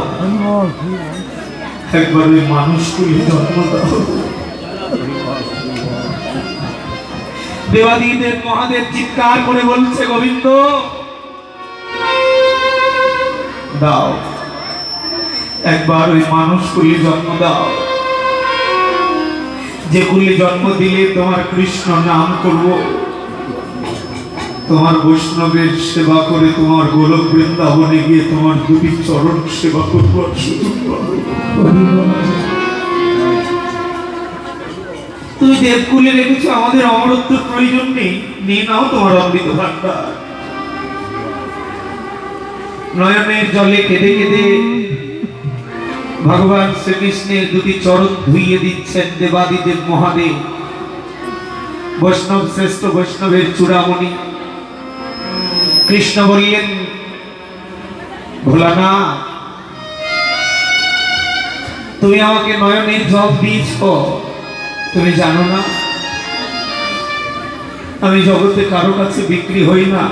একবার ওই মানুষগুলি জন্ম দাও। দেবাদিদেব মহাদেব চিৎকার করে বলছে, গোবিন্দ, দাও, একবার ওই মানুষগুলি জন্ম দাও, যেগুলি জন্ম দিলে তোমার কৃষ্ণ নাম করব, তোমার বৈষ্ণবের সেবা করে তোমার গোলক বৃন্দাবনে গিয়ে তোমার দুটি চরণ সেবা করবার সুযোগ পাবো। তুমি দেবকুলে রেখেছো, আমাদের অমরত্ব প্রয়োজন নেই, নিয়ে নাও তোমার অমৃত ভান্ডার। নয়নের জলে কেঁদে কেঁদে ভগবান শ্রীকৃষ্ণের দুটি চরণ ধুইয়ে দিচ্ছেন দেবাদিদেব মহাদেব, বৈষ্ণব শ্রেষ্ঠ বৈষ্ণবের চূড়ামণি। কৃষ্ণ বললেন, ভোলানা, তুমি আমাকে নয়নের জল দিয়েছ, তুমি জানো না আমি জগতে কারো কাছে বিক্রি হই না,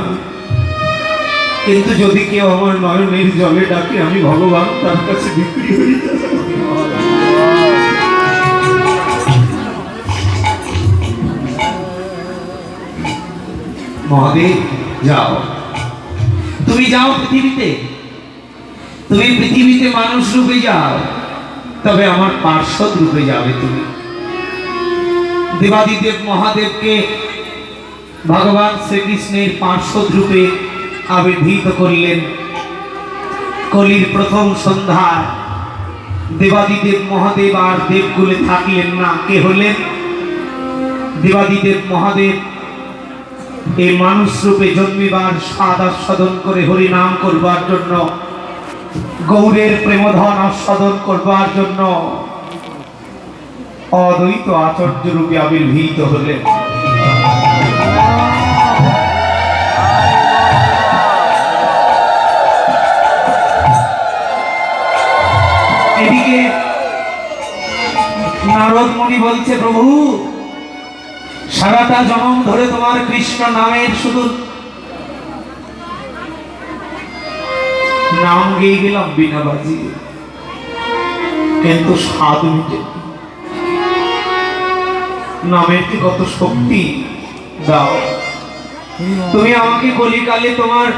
কিন্তু যদি কেউ আমার নয়নের জলে ডাকে, আমি ভগবান তার কাছে বিক্রি হই। মহাদেব, যাও, তুমি যাও পৃথিবীতে, তুমি পৃথিবীতে মানুষ রূপে যাও, তবে আমার পার্শ্বদ রূপে যাবে তুমি। দেবাদিদেব মহাদেবকে ভগবান শ্রীকৃষ্ণের পার্শ্বদ রূপে আবির্ভূত করলেন। কলির প্রথম সন্ধ্যায় দেবাদিদেব মহাদেব আর দেবকুলে থাকলেন না। কে হলেন? দেবাদিদেব মহাদেব এই মানুষ রূপে জন্মিবার স্বাদ আস্বাদন করে হরি নাম করবার জন্য, গৌরের প্রেমধন আস্বাদন করবার জন্য অদ্বৈত আচার্য রূপে আবির্ভূত হলেন। এদিকে নারদ মুনি বলছে, প্রভু, সারাটা জন্ম ধরে তোমার কৃষ্ণ নামের শুধু নাম গেয়ে গেলাম বিনা বাজিয়ে, কিন্তু স্বাদ মিটে নামের কি কত শক্তি, দাও তুমি আমাকে কলিকালে তোমার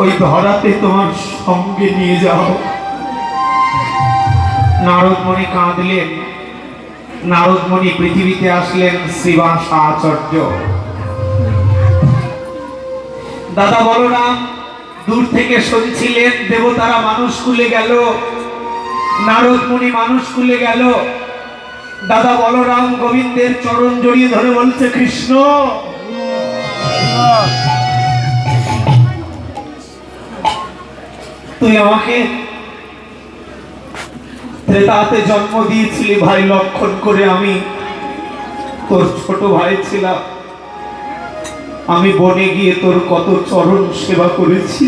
ওই ধরাতে তোমার সঙ্গে নিয়ে যাও। নারদমণি কাঁদলেন। নারদমণি পৃথিবীতে আসলেন শ্রীবাস আচার্য। দাদা বলরাম দূর থেকে শুনছিলেন দেবতারা মানুষ কুলে গেল, নারদমণি মানুষ কুলে গেল। দাদা বলরাম গোবিন্দের চরণ জড়িয়ে ধরে বলছে, কৃষ্ণ তুই আমাকে ত্রেতাতে জন্ম দিয়েছিলি ভাই লক্ষণ করে, আমি তোর ছোট ভাই ছিলাম। আমি বনে গিয়ে তোর কত চরণ সেবা করেছি,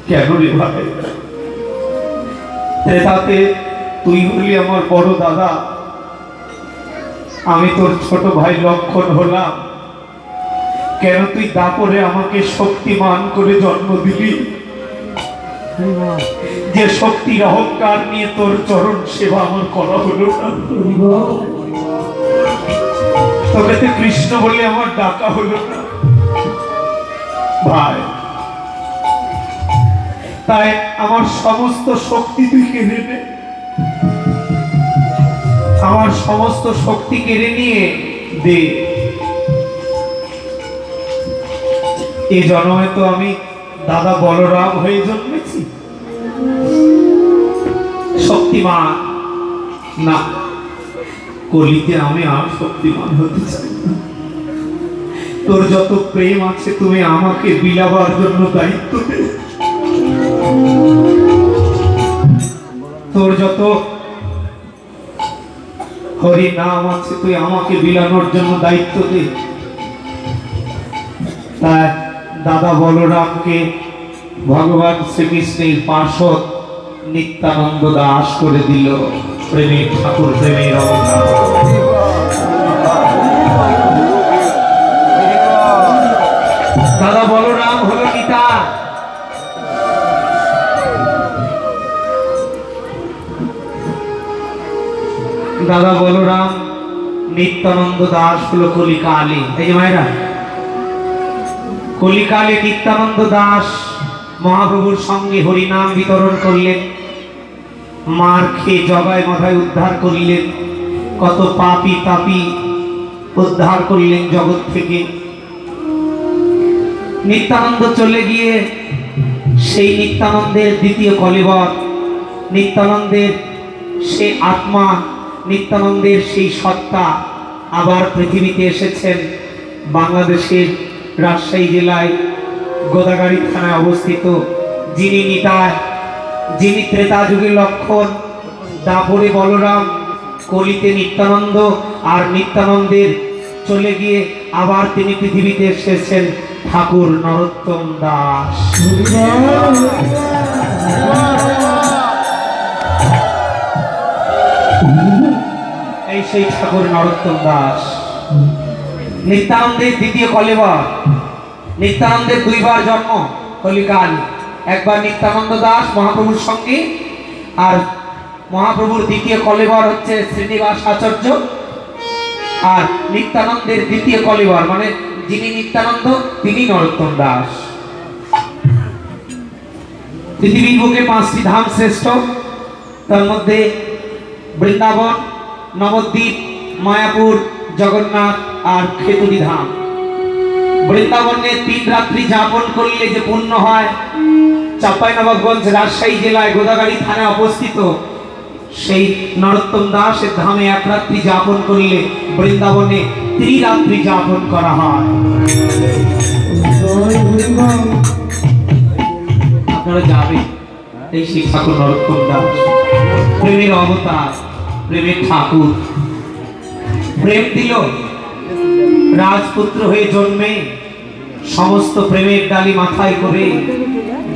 কেন রে ভাই? ত্রেতাতে তুই হলি আমার বড় দাদা, আমি তোর ছোট ভাই লক্ষণ হলাম, কেন তুই দাপরে আমাকে শক্তিমান করে জন্ম দিলি? যে শক্তির অহংকার নিয়ে তোর চরণ সেবা আমার করা হলো না, তোকে তো কৃষ্ণ বলে আমার ডাকা হলো না ভাই। তাই আমার সমস্ত শক্তি তুই কেড়ে নে, আমার সমস্ত শক্তি কেড়ে নিয়ে দে। এই জন্মে তো আমি দাদা বলরাম হয়ে জন্মেছি, শক্তিমান না। কলিতে আমি আর শক্তিমান হতে চাই না। তোর যত প্রেম আছে তুমি আমাকে বিলাবার জন্য দায়িত্ব দে। তোর যত হরি নাম আছে তুই আমাকে বিলানোর জন্য দায়িত্ব দে। তাই দাদা বলরামকে ভগবান শ্রীকৃষ্ণের পার্ষদ নিত্যানন্দ দাস করে দিল। প্রেমের ঠাকুর, প্রেমের অবতার। দাদা বলরাম হলো গীতা। দাদা বলরাম নিত্যানন্দ দাস হলো কলিকালে। এই যে মায়েরা, কলিকালে নিত্যানন্দ দাস মহাপ্রভুর সঙ্গে হরিনাম বিতরণ করলেন, মার খেয়ে জগায় মাথায় উদ্ধার করলেন, কত পাপী তাপী উদ্ধার করলেন জগৎ থেকে। নিত্যানন্দ চলে গিয়ে সেই নিত্যানন্দের দ্বিতীয় কলেবর, নিত্যানন্দের সে আত্মা, নিত্যানন্দের সেই সত্তা আবার পৃথিবীতে এসেছেন। বাংলাদেশের রাজশাহী জেলায় গোদাগাড়ি থানায় অবস্থিত। যিনি নিতায়, যিনি ত্রেতা যুগের লক্ষণ, দাপরে বলরাম, কলিতে নিত্যানন্দ, আর নিত্যানন্দের চলে গিয়ে আবার তিনি পৃথিবীতে এসেছেন ঠাকুর নরোত্তম দাস। এই সেই ঠাকুর নরোত্তম দাস নিত্যানন্দের দ্বিতীয় কলেবর। নিত্যানন্দের দুইবার জন্ম কলিকাল, একবার নিত্যানন্দ দাস মহাপ্রভুর সঙ্গে, আর মহাপ্রভুর দ্বিতীয় কলেবর হচ্ছে শ্রীনিবাস আচার্য। আর নিত্যানন্দের দ্বিতীয় কলেবর মানে যিনি নিত্যানন্দ তিনি নরোত্তম দাস। পৃথিবীর বুকে 5টি ধাম শ্রেষ্ঠ, তার মধ্যে বৃন্দাবন, নবদ্বীপ, মায়াপুর, জগন্নাথ আর খেতুরি ধাম। বৃন্দাবনে 3 রাত্রি যাপন করলে যে পুণ্য হয়, চাঁপাইনবাবগঞ্জ রাজশাহী জেলায় গোদাগাড়ি থানায় অবস্থিত সেই নরোত্তম দাসের ধামে 1 রাত্রি যাপন করলে বৃন্দাবনে 3 রাত্রি যাপন করা হয়। আপনারা যাবেন, এই সেই ঠাকুর নরোত্তম দাস, প্রেমের অবতার, প্রেমের ঠাকুর। প্রেম দিল, রাজপুত্র হয়ে জন্মে সমস্ত প্রেমের ডালি মাথায় করে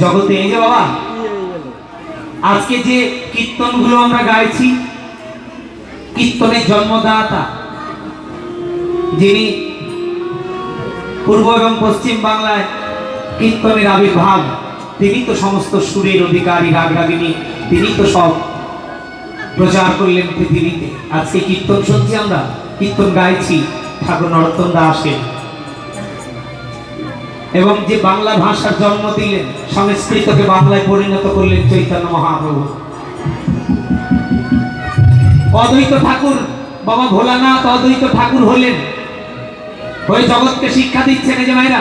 জগতে। এই যে বাবা, আজকে যে কীর্তনগুলো আমরা গাইছি, কীর্তনের জন্মদাতা যিনি পূর্ব এবং পশ্চিম বাংলায় কীর্তনের আবির্ভাব, তিনি তো সমস্ত সুরের অধিকারী, রাগ রাগিনী, তিনি তো সব প্রচার করলেন পৃথিবীতে। আজকে কীর্তন শুনছি আমরা, কীর্তন গাইছি, ঠাকুর নরোত্তম দাসের, এবং যে বাংলা ভাষার জন্ম দিলেন, সংস্কৃতকে বাংলায় পরিণত করলেন চৈতন্য মহাপ্রভু। অদ্বৈত ঠাকুর, বাবা ভোলানাথ অদ্বৈত ঠাকুর হলেন, হয়ে জগৎকে শিক্ষা দিচ্ছেন। এই যে মায়েরা,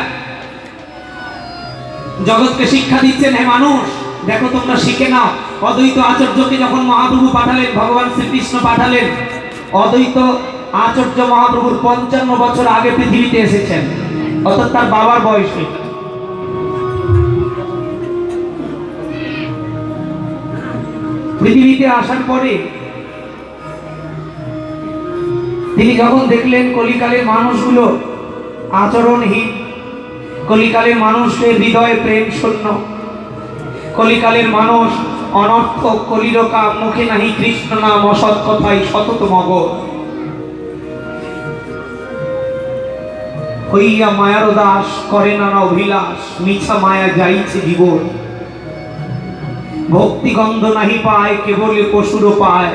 জগৎকে শিক্ষা দিচ্ছেন, হে মানুষ দেখো তোমরা শিখে নাও। অদ্বৈত আচার্যকে যখন মহাপ্রভু পাঠালেন, ভগবান শ্রীকৃষ্ণ পাঠালেন, অদ্বৈত আচার্য মহাপ্রভুর 55 বছর আগে পৃথিবীতে এসেছেন, অর্থাৎ তার বাবার বয়স হয়েছে। পৃথিবীতে আসার পরে তিনি যখন দেখলেন কলিকালের মানুষগুলো আচরণহীন, কলিকালের মানুষের হৃদয়ে প্রেম শূন্য, কলিকালের মানুষ অনর্থক, কলিরকা, মুখে নাহি কৃষ্ণ নাম, অসৎ কথাই সতত মগন, হইয়া মায়ার দাস করে নানা অভিলাষ, মিছা মায়া যাইছে জীবন, ভক্তি গন্ধ নাহি পায়, কেবলে পশুরও পায়,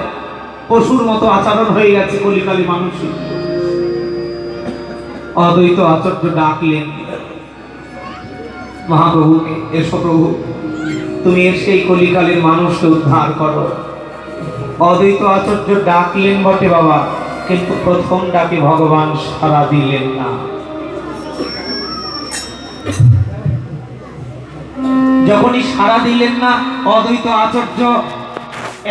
পশুর মতো আচরণ হয়ে গেছে কলিকালী মানুষের। অদ্বৈত আচার্য ডাকলেন মহাপ্রভুকে, এসো প্রভু, তুমি এসে এই কলিকালের মানুষকে উদ্ধার করো। অদ্বৈত আচার্য ডাকলেন বটে বাবা, কিন্তু প্রথম ডাকে ভগবান সাড়া দিলেন না। যখনই সাড়া দিলেন না, অদ্বৈত আচার্য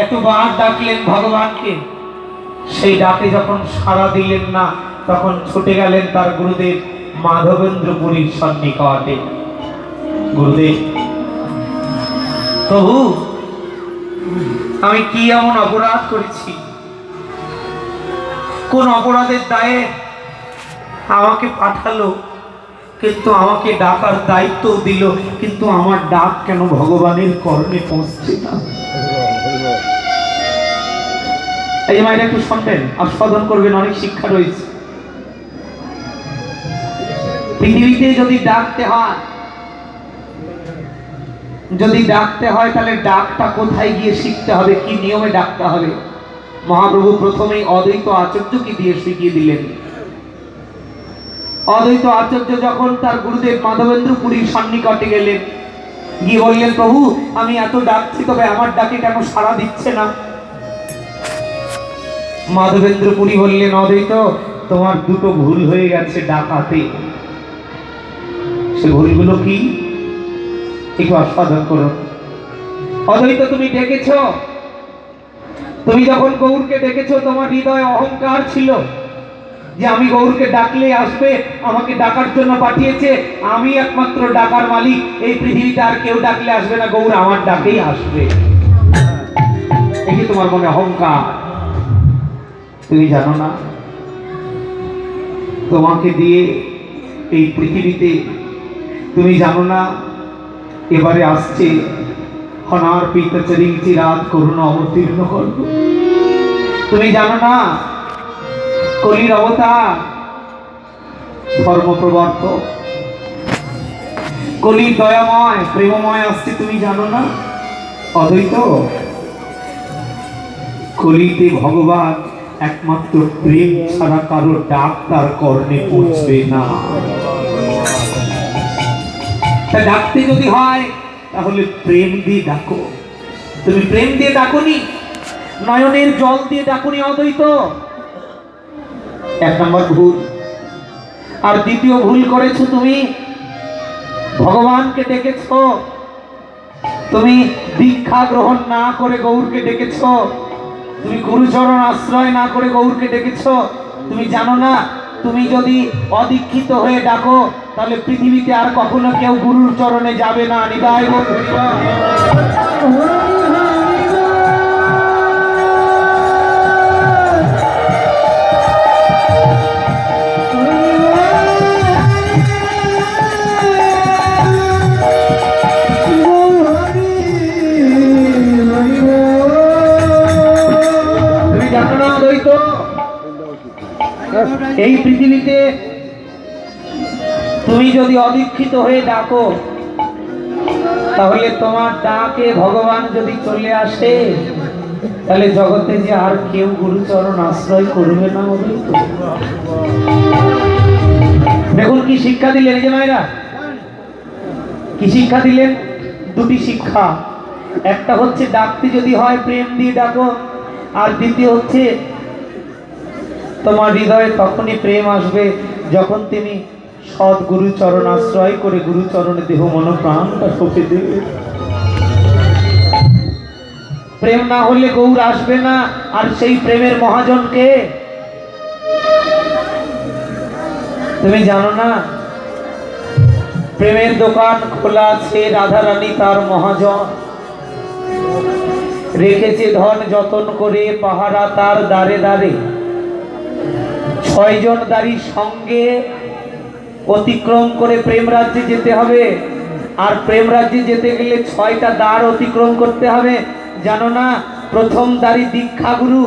এতবার ডাকলেন ভগবানকে, সেই ডাকে যখন সাড়া দিলেন না, তখন ছুটে গেলেন তার গুরুদেব মাধবেন্দ্র পুরীর সন্নিকটে। গুরুদেব, প্রভু আমি কি এমন অপরাধ করেছি, কোন অপরাধের দায়ে আমাকে পাঠালো, কিন্তু আমাকে ডাকার দায়িত্ব দিল, কিন্তু আমার ডাক কেন ভগবানের কর্ণে পৌঁছছে না? এই যে মায়েরা একটু শুনবেন, আস্বাদন করবেন, অনেক শিক্ষা রয়েছে। পৃথিবীতে যদি ডাকতে হয়, তাহলে ডাকটা কোথায় গিয়ে শিখতে হবে, কি নিয়মে ডাকতে হবে, মহাপ্রভু প্রথমেই অদ্বৈত আচার্যকে দিয়ে শিখিয়ে দিলেন। অদ্বৈত আচার্য যখন তার গুরুদেব মাধবেন্দ্র পুরীর সন্নিকটে গেলেন, গিয়ে বললেন, প্রভু আমি এত ডাকছি, তবে আমার ডাকে কেন সাড়া দিচ্ছে না? মাধবেন্দ্র পুরী বললেন, অদ্বৈত তোমার দুটো ভুল হয়ে গেছে ডাকাতে। সে ভুলগুলো কি, একটু আস্বাদন করো। অদ্বৈত তুমি ডেকেছো, তুমি যখন গৌরকে ডেকেছো, তোমার হৃদয়ে অহংকার ছিল যে আমি গৌরকে ডাকলে আসবে, আমাকে ডাকার জন্য পাঠিয়েছে, আমি একমাত্র ডাকার মালিক, এই পৃথিবীতে আর কেউ ডাকলে আসবে না, গৌর আমার ডাকেই আসবে। এই যে তোমার মনে অহংকার। তুমি জানো না, তোমাকে দিয়ে এই পৃথিবীতে, তুমি জানো না এবারে আসছে হনার পিতচরি চিরাত করুণা অবতীর্ণ করব। তুমি জানো না কলির অবতার ধর্মপ্রবর্তক, কলির দয়াময় প্রেমময় আসছে, তুমি জানো না? অদ্বৈত, কলিতে ভগবান একমাত্র প্রেম ছাড়া কারো ডাক তার কর্ণে পৌঁছবে না। তা ডাকতে যদি হয় তাহলে প্রেম দিয়ে ডাকো। তুমি প্রেম দিয়ে ডাকোনি, নয়নের জল দিয়ে ডাকুনি অদ্বৈত, এক নম্বর ভুল। আর দ্বিতীয় ভুল করেছো, তুমি ভগবানকে ডেকেছো, তুমি দীক্ষা গ্রহণ না করে গৌরকে ডেকেছো, তুমি গুরুচরণ আশ্রয় না করে গৌরকে ডেকেছো। তুমি জানো না, তুমি যদি অদীক্ষিত হয়ে ডাকো, তাহলে পৃথিবীতে আর কখনো কেউ গুরুর চরণে যাবে না। নিতাই গৌর এই পৃথিবীতে তুমি যদি অদীক্ষিত হয়ে ডাকো, তাহলে তোমার ডাকে ভগবান যদি চলে আসে, তাহলে জগতে যে আর কেউ গুরুচরণ আশ্রয় করবে না। দেখুন কি শিক্ষা দিলেন এই যে মায়েরা, কি শিক্ষা দিলেন? দুটি শিক্ষা। একটা হচ্ছে ডাকতে যদি হয় প্রেম দিয়ে ডাকো, আর দ্বিতীয় হচ্ছে তোমার হৃদয়ে তখনই প্রেম আসবে যখন তুমি সৎ গুরু চরণ আশ্রয় করে গুরু চরণে দেহ মন প্রাণটা সঁপে দেবে। প্রেম না হলে গৌর আসবে না। আর সেই প্রেমের মহাজনকে তুমি জানো না? প্রেমের দোকান খোলা আছে, রাধা রানী তার মহাজন, রেখেছে ধন যতন করে পাহারা তার দ্বারে দ্বারে। 6 জন দাঁড়ি সঙ্গে অতিক্রম করে প্রেম রাজ্যে যেতে হবে। আর প্রেম রাজ্যে যেতে গেলে 6টা দ্বার অতিক্রম করতে হবে, জানো না? প্রথম দাঁড়ি দীক্ষা গুরু,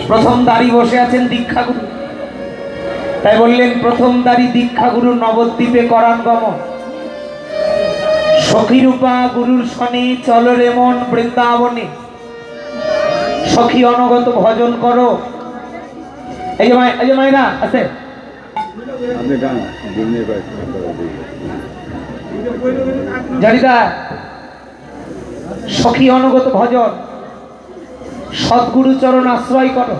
প্রথম দাঁড়ি বসে আছেন দীক্ষা গুরু। তাই বললেন প্রথম দাঁড়ি দীক্ষা গুরু নবদ্বীপে করান গমন। সখীরূপা গুরুর শনি চল রে মন বৃন্দাবনে, সখী অনগত ভজন করো। এই যে মায়েরা আছে, জানিদা সখী অনগত ভজন, সদ্গুরু চরণ আশ্রয় করো।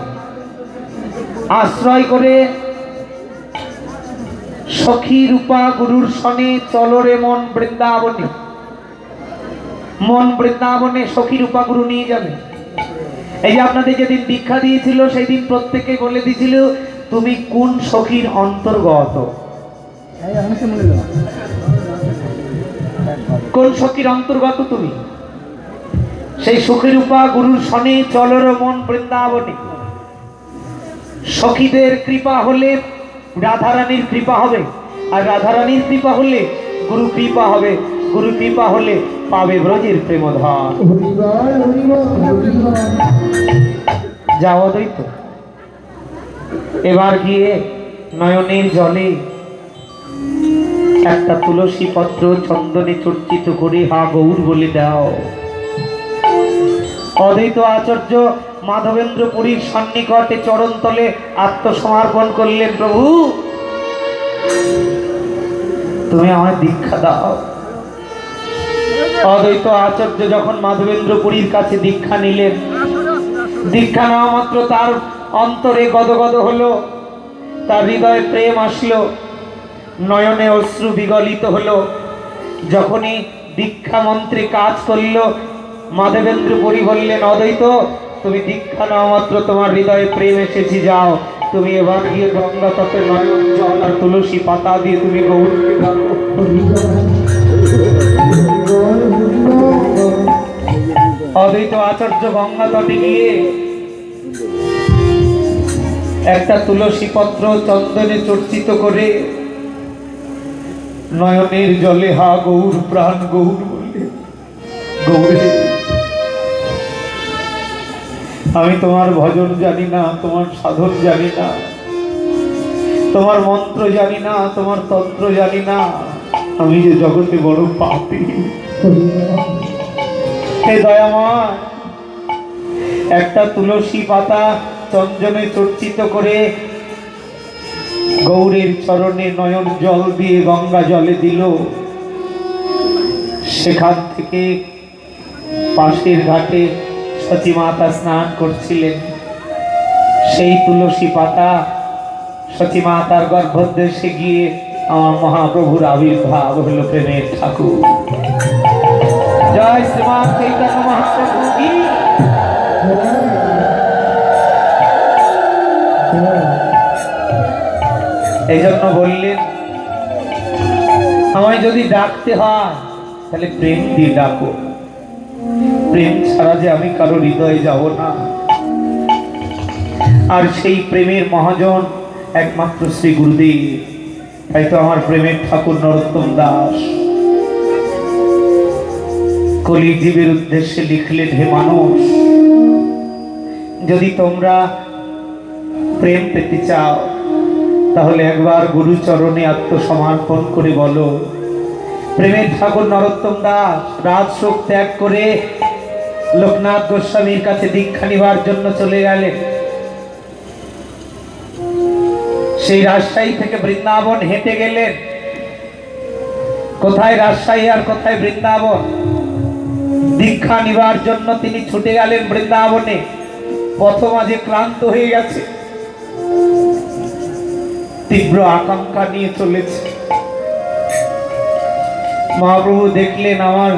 আশ্রয় করে সখী রূপা গুরুর শনে চলো রে মন বৃন্দাবনে। মন বৃন্দাবনে সখী রূপা গুরু নিয়ে যাবে। এই যে আপনাদের যেদিন দীক্ষা দিয়েছিল সেই দিন প্রত্যেককে বলে দিয়েছিল তুমি কোন সখীর অন্তর্গত, কোন সখীর অন্তর্গত তুমি। সেই সখী রূপা গুরুর শনে চলো রে মন বৃন্দাবনে। সখীদের কৃপা হলে রাধারানীর কৃপা হবে, আর রাধারানীর কৃপা হলে গুরু কৃপা হবে, গুরু কৃপা হলে পাবে ব্রজের প্রেমধন। যাও অদ্বৈত, এবার গিয়ে নয়নের জলে একটা তুলসী পত্র চন্দনে চর্চিত করে হা গৌর বলে দাও। অদ্বৈত আচার্য মাধবেন্দ্র পুরীর সন্নিকটে চরণ তলে আত্মসমর্পণ করলেন, প্রভু তুমি আমায় দীক্ষা দাও। অদ্বৈত আচার্য যখন মাধবেন্দ্র পুরীর কাছে দীক্ষা নিলেন, দীক্ষা নেওয়া মাত্র তার অন্তরে গদগদ হলো, তার হৃদয়ে প্রেম আসলো, নয়নে অশ্রু বিগলিত হলো। যখনই দীক্ষা মন্ত্রে কাজ করলো, মাধবেন্দ্র পুরী বললেন, অদ্বৈত তুমি দীক্ষা নেওয়া মাত্র তোমার হৃদয়ে প্রেম এসেছি, যাও তুমি এবার গিয়ে গঙ্গা তটে নয়ন জল আর তুলসী পাতা দিয়ে তুমি গৌরকে ডাকো। অদ্বৈত আচার্য গঙ্গা তটে গিয়ে একটা তুলসী পত্র চন্দনে চর্চিত করে নয়নের জলে হা গৌর প্রাণ গৌর বলে, গৌরে আমি তোমার ভজন জানি না, তোমার সাধন জানি না, তোমার মন্ত্র জানি না, তোমার তন্ত্র জানি না, আমি যে জগতে বড় পাপী। হে দয়াময়, একটা তুলসী পাতা চন্দনে চর্চিত করে গৌরের চরণে নয়ন জল দিয়ে গঙ্গা জলে দিল। সেখান থেকে পাশের ঘাটে সতী মাতা স্নান করছিলেন। সেই তুলসী পাতা সতী মাতার গর্ভদেশে গিয়ে আমার মহাপ্রভুর আবির্ভাব হলো প্রেমের ঠাকুর। জয় শ্রীমান চৈতন্য মহাপ্রভু কি। এই জন্য বললেন আমায় যদি ডাকতে হয় তাহলে প্রেম দিয়ে ডাকো, প্রেম ছাড়া যে আমি কারো হৃদয়ে যাব না। আর সেই প্রেমের মহাজন একমাত্র শ্রী গুরুদেব। তাই তো আমার প্রেমের ঠাকুর নরোত্তম দাস কলিজীবের উদ্দেশ্যে লিখলেন, হে মানুষ, যদি তোমরা প্রেম পেতে চাও তাহলে একবার গুরুচরণে আত্মসমর্পণ করে বলো। প্রেমের ঠাকুর নরোত্তম দাস রাজশোক ত্যাগ করে লোকনাথ গোস্বামীর কাছে দীক্ষা নিবার জন্য চলে গেলেন। সেই রাজশাহী থেকে বৃন্দাবন হেঁটে গেলেন। কোথায় রাজশাহী আর কোথায় বৃন্দাবন? দীক্ষা নিবার জন্য তিনি ছুটে গেলেন বৃন্দাবনে। প্রথম আজে ক্লান্ত হয়ে গেছে, তীব্র আকাঙ্ক্ষা নিয়ে চলেছে। মহাপ্রভু দেখলেন আমার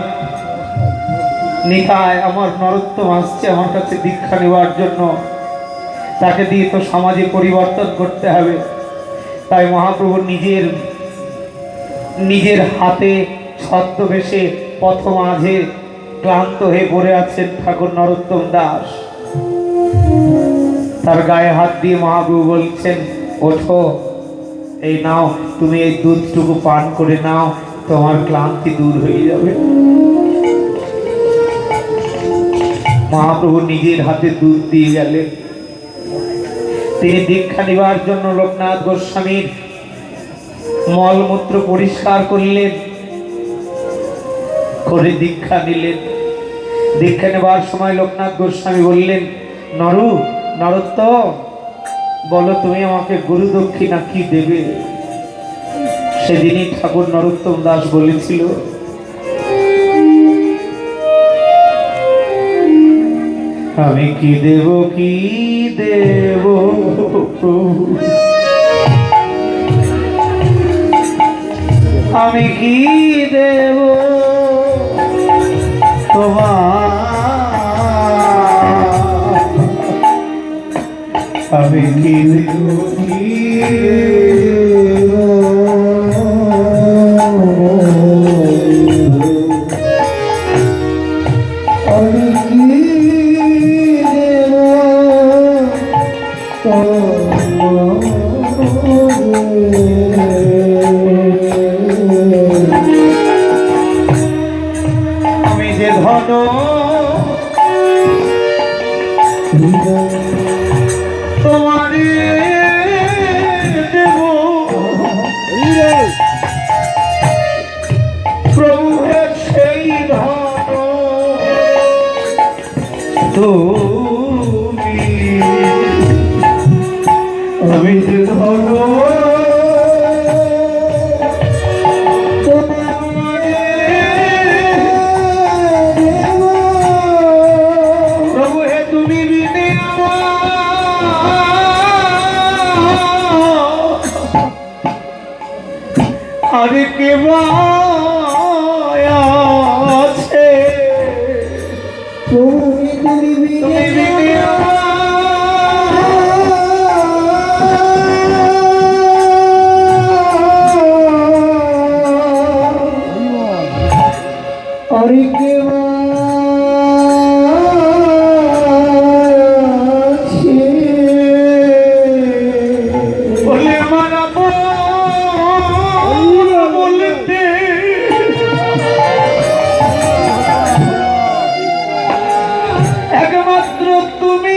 নিতাই, আমার নরোত্তম আসছে আমার কাছে দীক্ষা নেওয়ার জন্য, তাকে দিয়ে তো সমাজে পরিবর্তন করতে হবে। তাই মহাপ্রভু নিজের হাতে ছদ্মবেশে প্রথম আজে ক্লান্ত হয়ে পড়ে আছেন ঠাকুর নরোত্তম দাস। তার গায়ে হাত দিয়ে মহাপ্রভু বলছেন, ওঠো, এই নাও, তুমি এই দুধটুকু পান করে নাও, তোমার ক্লান্তি দূর হয়ে যাবে। মহাপ্রভু নিজের হাতে দুধ দিয়ে গেলেন। তিনি দীক্ষা নেবার জন্য লোকনাথ গোস্বামীর মলমূত্র পরিষ্কার করলেন, করে দীক্ষা নিলেন। দীক্ষা নেবার সময় লোকনাথ গোস্বামী বললেন, নরোত্তম, বলো তুমি আমাকে গুরু দক্ষিণা কি দেবে? সেদিনই ঠাকুর নরোত্তম দাস বলেছিল, আমি কি দেব, কি দেব আমি কি দেব তোমার, আমি কি দেব, কি আমি যে ধন তোমারে দেব, প্রভুর সেই ধন তুমি, আমি যে ধন আরে কে আছে তুমি বিনে আরে কে বলে মানাবো বলতে, একমাত্র তুমি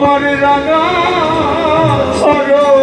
তোমার রাঙা সরো